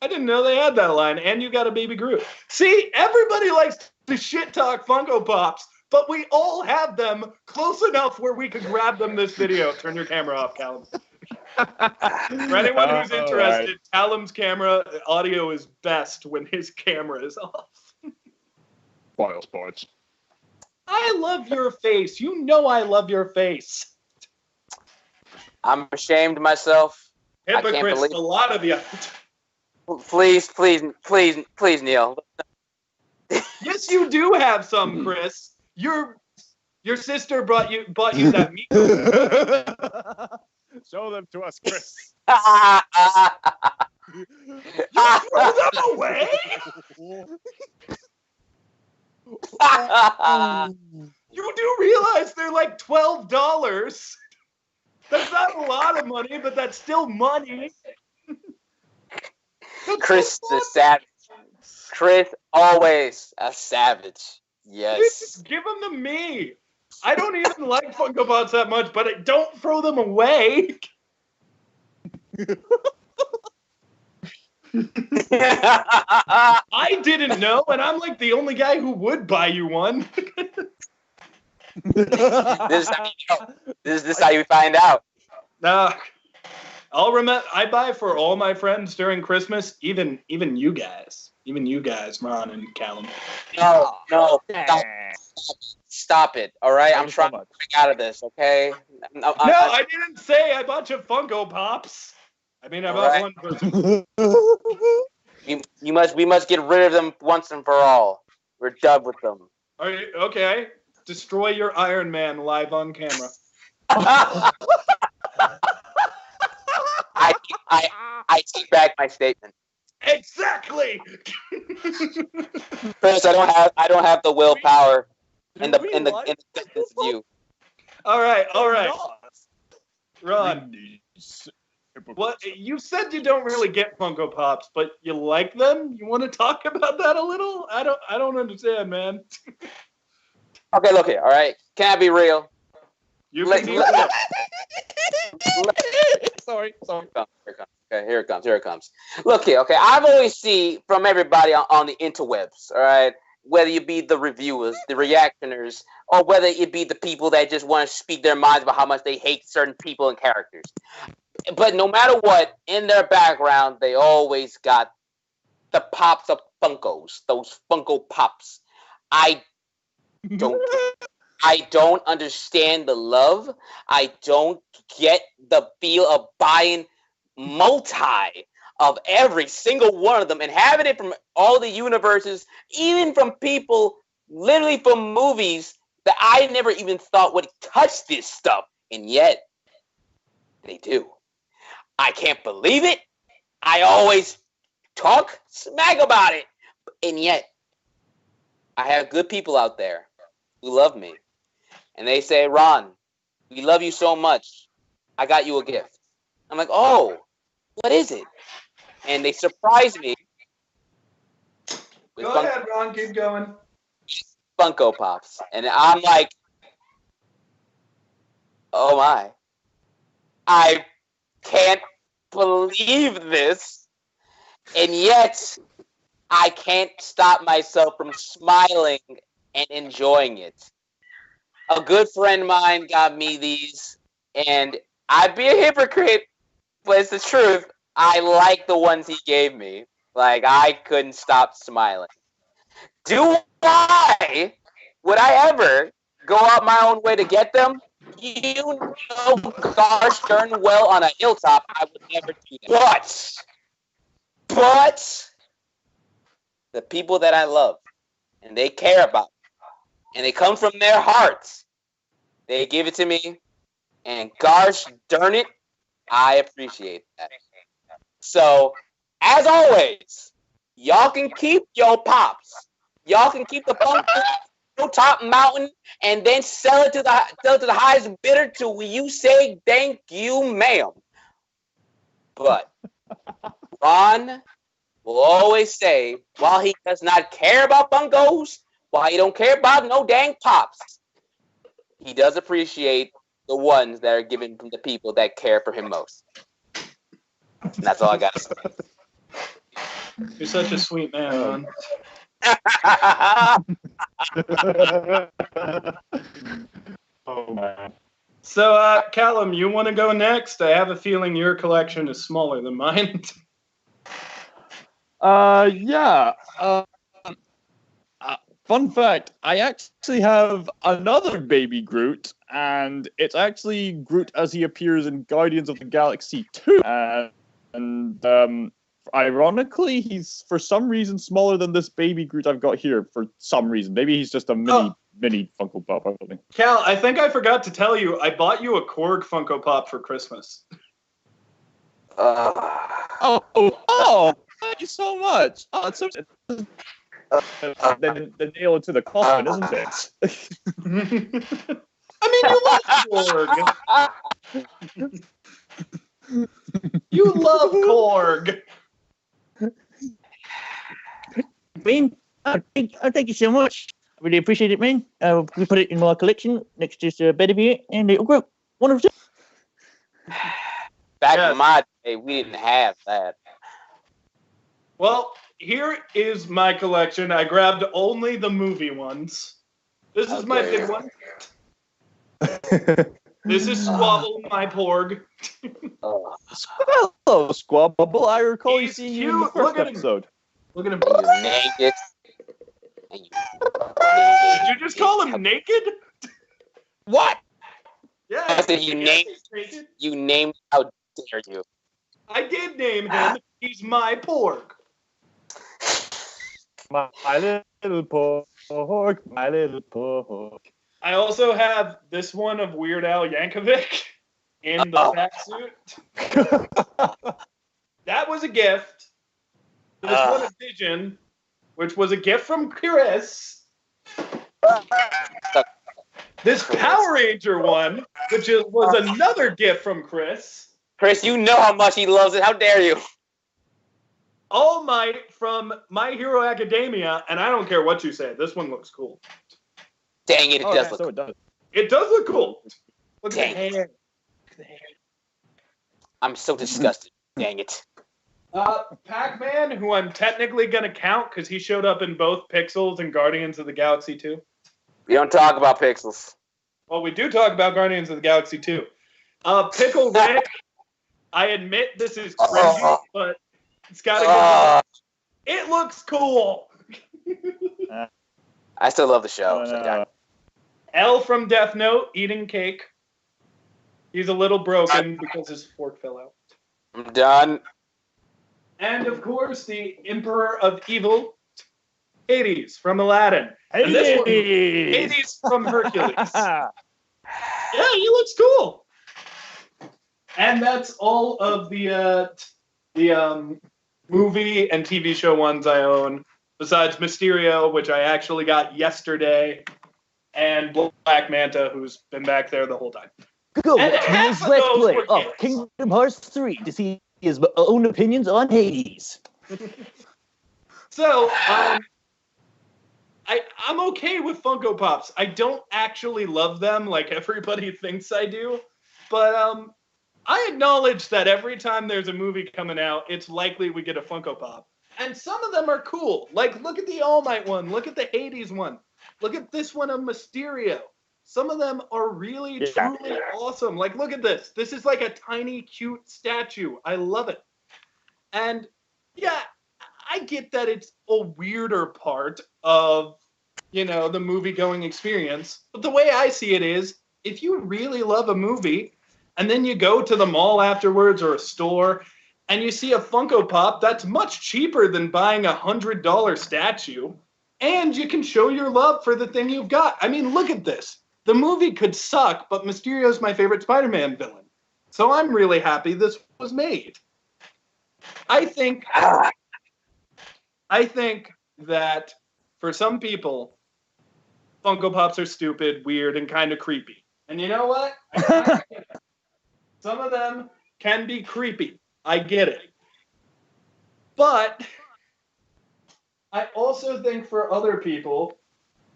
I didn't know they had that line. And you got a Baby Groot. See, everybody likes to shit talk Funko Pops, but we all have them close enough where we could grab them this video. Turn your camera off, Callum. For anyone who's interested, Callum's camera audio is best when his camera is off. Spoil sports. I love your face. You know I love your face. I'm ashamed of myself. Hypocrites, a lot of you. Please, Neil. Yes, you do have some, Chris. Your sister bought you that meat. Show them to us, Chris. You throw them away? You do realize they're like $12. That's not a lot of money, but that's still money. Chris is a savage. Chris, always a savage. Yes. Just give them to me. I don't even like Funko Pops that much, but don't throw them away. I didn't know, and I'm like the only guy who would buy you one. This is how you know. This is how you find out. I'll remember. I buy for all my friends during Christmas, even you guys, Ron and Callum. No, stop it. All right, I'm trying to break out of this. Okay. I didn't say I bought you Funko Pops. I mean, I bought one person. We must get rid of them once and for all. We're done with them. Are you, okay. Destroy your Iron Man live on camera. I take back my statement. Exactly. Chris, I don't have the willpower in the distance of you. All right. Ron, what you said you don't really get Funko Pops, but you like them? You want to talk about that a little? I don't understand, man. Okay, look here, all right? Can I be real? Sorry. Here it comes. Look here, okay? I've always seen from everybody on the interwebs, all right? Whether it be the reviewers, the reactioners, or whether it be the people that just want to speak their minds about how much they hate certain people and characters. But no matter what, in their background, they always got the pops of Funkos, those Funko Pops. I don't understand the love. I don't get the feel of buying multi of every single one of them and having it from all the universes, even from people literally from movies that I never even thought would touch this stuff. And yet, they do. I can't believe it. I always talk smack about it. And yet, I have good people out there who love me. And they say, Ron, we love you so much. I got you a gift. I'm like, oh, what is it? And they surprise me. Go ahead, Ron. Keep going. Funko Pops. And I'm like, oh my. I can't believe this. And yet, I can't stop myself from smiling and enjoying it. A good friend of mine got me these, and I'd be a hypocrite, but it's the truth. I like the ones he gave me. Like, I couldn't stop smiling. Do I would I ever go out my own way to get them? You know, gosh darn well on a hilltop, I would never do that. But the people that I love and they care about, and they come from their hearts, they give it to me, and gosh darn it, I appreciate that. So, as always, y'all can keep your pops. Y'all can keep the Funko top mountain and then sell it to the highest bidder till you say thank you, ma'am. But Ron will always say, while he does not care about Funkos, while he don't care about no dang pops, he does appreciate the ones that are given from the people that care for him most. And that's all I got to say. You're such a sweet man, Ron. Oh man. So, Callum, you want to go next? I have a feeling your collection is smaller than mine. Yeah. Fun fact, I actually have another baby Groot, and it's actually Groot as he appears in Guardians of the Galaxy 2. And ironically, he's for some reason smaller than this baby Groot I've got here for some reason. Maybe he's just a mini Funko Pop or something. Cal, I think I forgot to tell you, I bought you a Korg Funko Pop for Christmas. Oh, thank you so much. Oh, it's so... the nail into the coffin, isn't it? I mean, you love Korg. You love Korg. Man, thank you so much. I really appreciate it, man. We put it in my collection next to this bed of here, and it'll grow. Wonderful. Back in my day, we didn't have that. Well, here is my collection. I grabbed only the movie ones. This is my big one. This is Squabble, my porg. Hello, Squabble. I recall you seeing you in the first episode. Look at him. You naked. Did you just call him naked? What? Yeah. I said you named. How dare you? I did name him. He's my porg. My little porg, my little porg. I also have this one of Weird Al Yankovic in the fat suit. That was a gift. This one of Vision, which was a gift from Chris. This Power Ranger one, which was another gift from Chris. Chris, you know how much he loves it. How dare you? All Might from My Hero Academia, and I don't care what you say. This one looks cool. Dang it, it does look so cool. it does. It does look cool. Look Dang at the hair. I'm so disgusted. Dang it. Pac-Man, who I'm technically going to count because he showed up in both Pixels and Guardians of the Galaxy 2. We don't talk about pixels. Well, we do talk about Guardians of the Galaxy 2. Pickle Rick, I admit this is cringy, but it's got to go. It looks cool. I still love the show. L from Death Note, eating cake. He's a little broken because his fork fell out. I'm done. And, of course, the Emperor of Evil, Hades from Aladdin. And this one, Hades from Hercules. Yeah, he looks cool. And that's all of the movie and TV show ones I own, besides Mysterio, which I actually got yesterday, and Black Manta, who's been back there the whole time. Go And watch half his of Let's those Play were of gifts. Kingdom Hearts 3 to see his own opinions on Hades. So, I'm okay with Funko Pops. I don't actually love them like everybody thinks I do, but I acknowledge that every time there's a movie coming out, it's likely we get a Funko Pop. And some of them are cool. Like, look at the All Might one. Look at the Hades one. Look at this one of Mysterio. Some of them are really, truly awesome. Like, look at this. This is like a tiny, cute statue. I love it. And, yeah, I get that it's a weirder part of the movie-going experience. But the way I see it is, if you really love a movie, and then you go to the mall afterwards or a store, and you see a Funko Pop that's much cheaper than buying a $100 statue, and you can show your love for the thing you've got. I mean, look at this. The movie could suck, but Mysterio's my favorite Spider-Man villain. So I'm really happy this was made. I think that for some people, Funko Pops are stupid, weird, and kind of creepy. And you know what? Some of them can be creepy. I get it. But I also think for other people,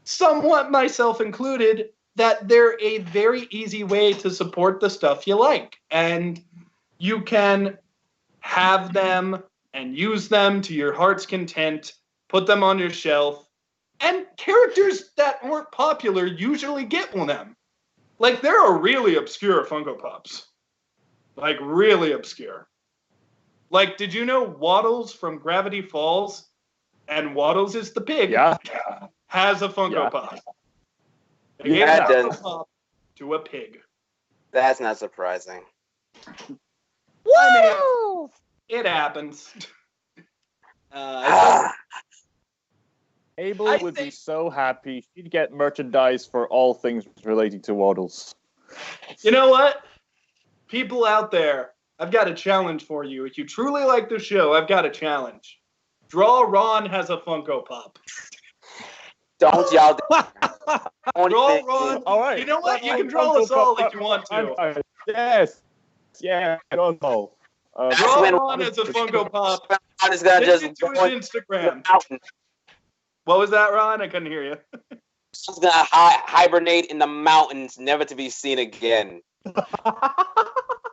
somewhat myself included, that they're a very easy way to support the stuff you like. And you can have them and use them to your heart's content, put them on your shelf, and characters that aren't popular usually get one of them. Like, there are really obscure Funko Pops. Like, really obscure. Like, did you know Waddles from Gravity Falls, and Waddles is the pig, has a Funko Pop? They gave a Funko Pop to a pig. That's not surprising. Woo! It happens. Abel would be so happy. She'd get merchandise for all things relating to Waddles. You know what? People out there, I've got a challenge for you. If you truly like the show, I've got a challenge. Draw Ron has a Funko Pop. Don't y'all. Draw Ron. All right. You know what? You can draw us all if you want to. Yes. Yeah, I don't know. Draw Ron as a Funko Pop. I'm just gonna just to his Instagram. What was that, Ron? I couldn't hear you. He's gonna hibernate in the mountains, never to be seen again.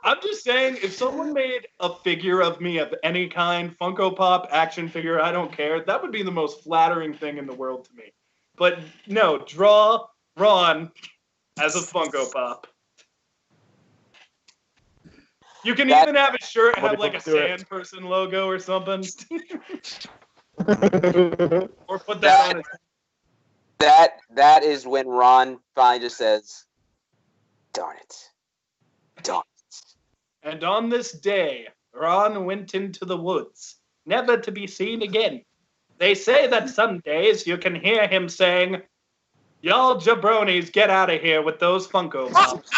I'm just saying, if someone made a figure of me of any kind, Funko Pop, action figure, I don't care, that would be the most flattering thing in the world to me. But no, draw Ron as a Funko Pop. You can even have his shirt have like a sand person logo or something. Or put that on his... That is when Ron finally just says, darn it. Darn it. And on this day, Ron went into the woods, never to be seen again. They say that some days you can hear him saying, y'all jabronis, get out of here with those Funko Pops.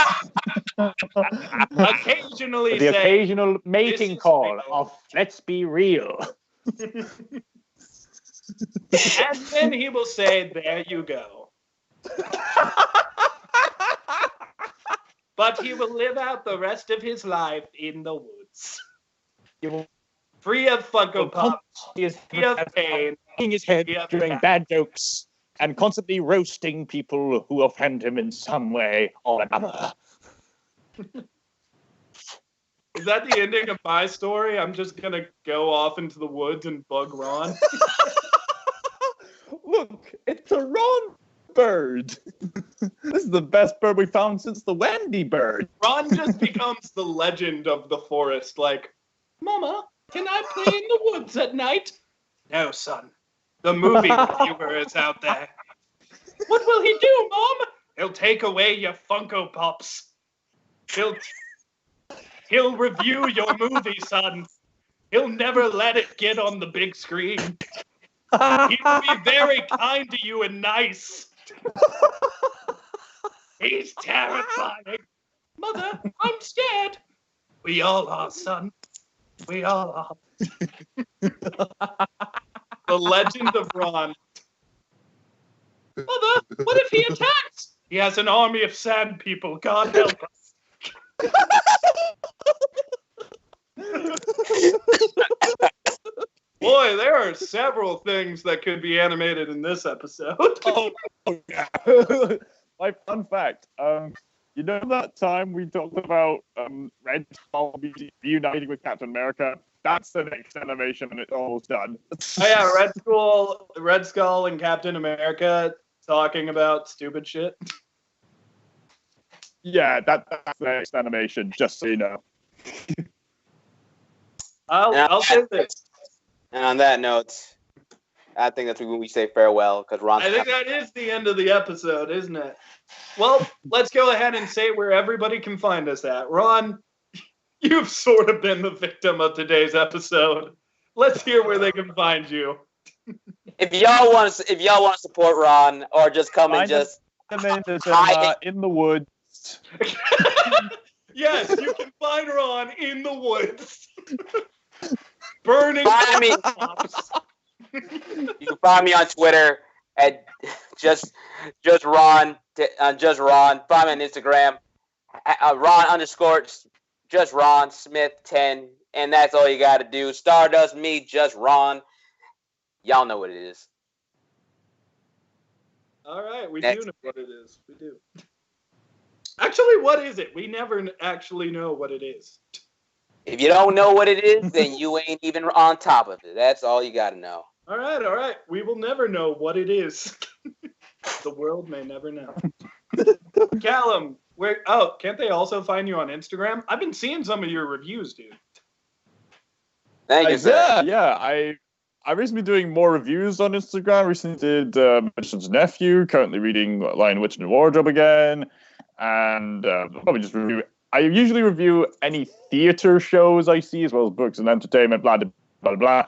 Occasionally the say, occasional mating call of let's be real. And then he will say, there you go. But he will live out the rest of his life in the woods. Free of Funko Pops, free of pain, hanging his head, doing bad jokes, and constantly roasting people who offend him in some way or another. Is that the ending of my story? I'm just going to go off into the woods and bug Ron? Look, it's a Ron bird. This is the best bird we found since the Wendy bird. Ron just becomes the legend of the forest. Like, Mama, can I play in the woods at night? No, son. The movie reviewer is out there. What will he do, Mom? He'll take away your Funko Pops. He'll review your movie, son. He'll never let it get on the big screen. He will be very kind to you and nice. He's terrifying. Mother, I'm scared. We all are, son. We all are. The Legend of Ron. Mother, what if he attacks? He has an army of sand people. God help us. Boy, there are several things that could be animated in this episode. Oh, yeah. My fun fact. You know that time we talked about Red Skull reuniting with Captain America? That's the next animation, and it's almost done. Oh yeah, Red Skull and Captain America talking about stupid shit. Yeah, that's the next animation, just so you know. I'll say this. And on that note, I think that's when we say farewell because Ron. I think that is the end of the episode, isn't it? Well, let's go ahead and say where everybody can find us at. Ron, you've sort of been the victim of today's episode. Let's hear where they can find you. If y'all want to support Ron, or just come and just hide in the woods. Yes, you can find Ron in the woods, burning. Find me. You can find me on Twitter at just Ron. Just Ron. Find me on Instagram. Ron_just Ron Smith 10, and that's all you got to do. Stardust, me, just Ron. Y'all know what it is. All right, we do know what it is. We do. Actually, what is it? We never actually know what it is. If you don't know what it is, then you ain't even on top of it. That's all you got to know. All right. We will never know what it is. The world may never know. Callum, can't they also find you on Instagram? I've been seeing some of your reviews, dude. Thank you, sir. Yeah. I've recently been doing more reviews on Instagram. Recently did Magician's Nephew, currently reading Lion, Witch, and Wardrobe again. And probably just review. I usually review any theater shows I see, as well as books and entertainment, blah, blah, blah, blah.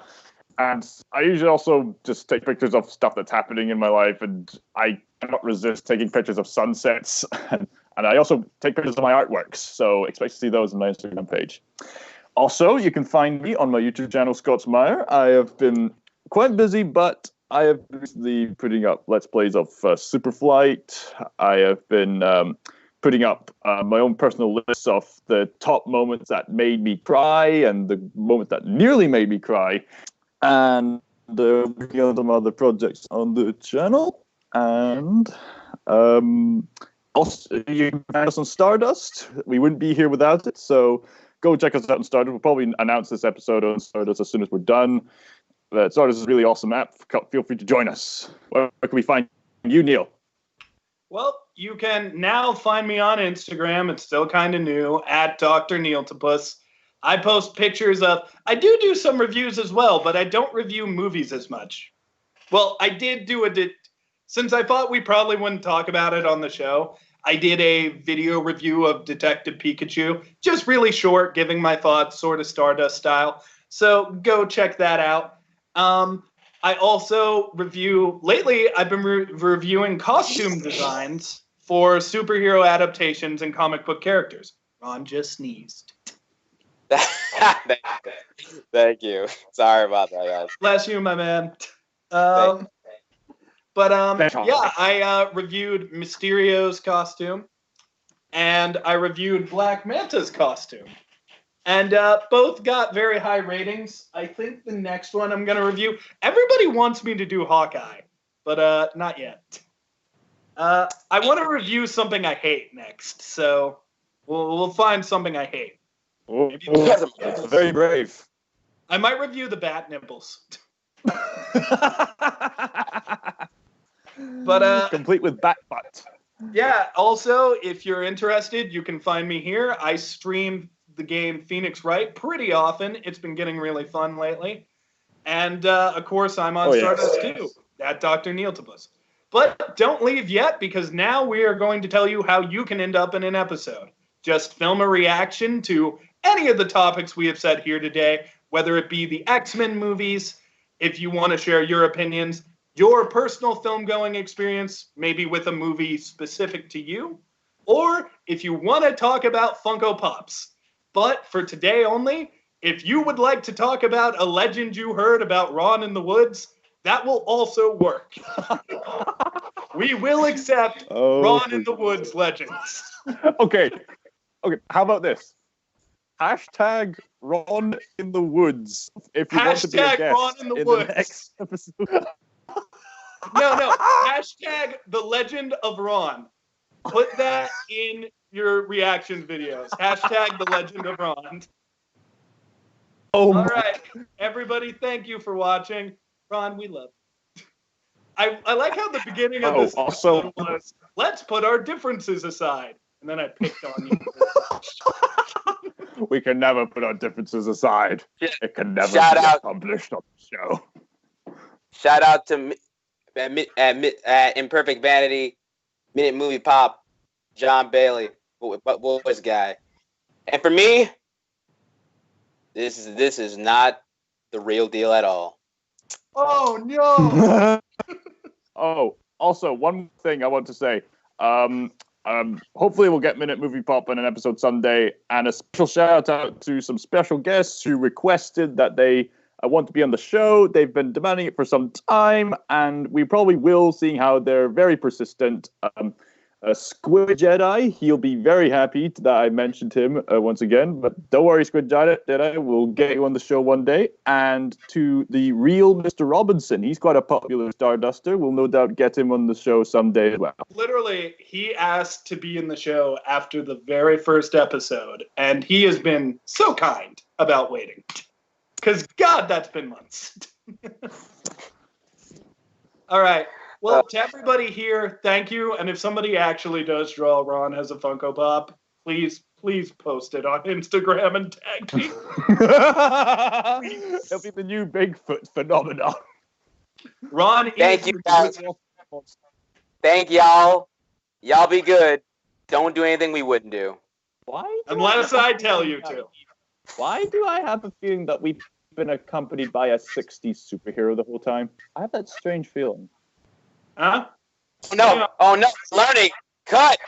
And I usually also just take pictures of stuff that's happening in my life, and I cannot resist taking pictures of sunsets. And I also take pictures of my artworks, so expect to see those on my Instagram page. Also, you can find me on my YouTube channel, Scotswizard. I have been quite busy, but I have been recently putting up Let's Plays of Superflight. I have been putting up my own personal list of the top moments that made me cry and the moment that nearly made me cry. And working on some other projects on the channel. And also, you can find us on Stardust. We wouldn't be here without it, so go check us out on Stardust. We'll probably announce this episode on Stardust as soon as we're done. Stardust is a really awesome app. Feel free to join us. Where can we find you, Neil? Well, you can now find me on Instagram. It's still kind of new, at Dr. Knealetapus. I post pictures of... I do some reviews as well, but I don't review movies as much. Well, I did do since I thought we probably wouldn't talk about it on the show, I did a video review of Detective Pikachu. Just really short, giving my thoughts, sort of Stardust style. So go check that out. I also review... Lately, I've been reviewing costume designs for superhero adaptations and comic book characters. Ron just sneezed. Thank you. Sorry about that, guys. Bless you, my man. I reviewed Mysterio's costume, and I reviewed Black Manta's costume, and both got very high ratings. I think the next one I'm going to review, everybody wants me to do Hawkeye, but not yet. I want to review something I hate next, so we'll find something I hate. Very brave. I might review the bat nipples. But complete with bat butt. Yeah, also, if you're interested, you can find me here. I stream the game Phoenix Wright pretty often. It's been getting really fun lately. And, of course, I'm on Stardust too, at Dr. Knealetapus. But don't leave yet, because now we are going to tell you how you can end up in an episode. Just film a reaction to any of the topics we have said here today, whether it be the X-Men movies, if you want to share your opinions, your personal film-going experience, maybe with a movie specific to you, or if you want to talk about Funko Pops. But for today only, if you would like to talk about a legend you heard about Ron in the Woods, that will also work. We will accept Ron in the Woods legends. Okay, how about this? Hashtag Ron in the Woods. If you want to be a guest Ron in the Woods. next episode. No. Hashtag the legend of Ron. Put that in your reaction videos. Hashtag the legend of Ron. All right, everybody, thank you for watching. Ron, we love you. I like how the beginning of this episode was, let's put our differences aside. And then I picked on you. We can never put our differences aside. It can never be published on the show. Shout out to at Imperfect Vanity, Minute Movie Pop, John Bailey, voice guy. And for me, this is not the real deal at all. Oh no! Oh, also one thing I want to say. Hopefully we'll get Minute Movie Pop in an episode someday, and a special shout out to some special guests who requested that they want to be on the show. They've been demanding it for some time, and we probably will, seeing how they're very persistent. Squid Jedi, he'll be very happy that I mentioned him once again. But don't worry, Squid Jedi, we'll get you on the show one day. And to the real Mr. Robinson, he's quite a popular Starduster. We'll no doubt get him on the show someday as well. Literally, he asked to be in the show after the very first episode, and he has been so kind about waiting. Because, God, that's been months. All right. Well, to everybody here, thank you. And if somebody actually does draw Ron as a Funko Pop, please post it on Instagram and tag me. It'll be the new Bigfoot phenomenon. Ron, thank you, guys. Thank y'all. Y'all be good. Don't do anything we wouldn't do. Why? Unless I tell you to. Why do I have a feeling that we've been accompanied by a 60s superhero the whole time? I have that strange feeling. Huh? Oh no! Learning! Cut!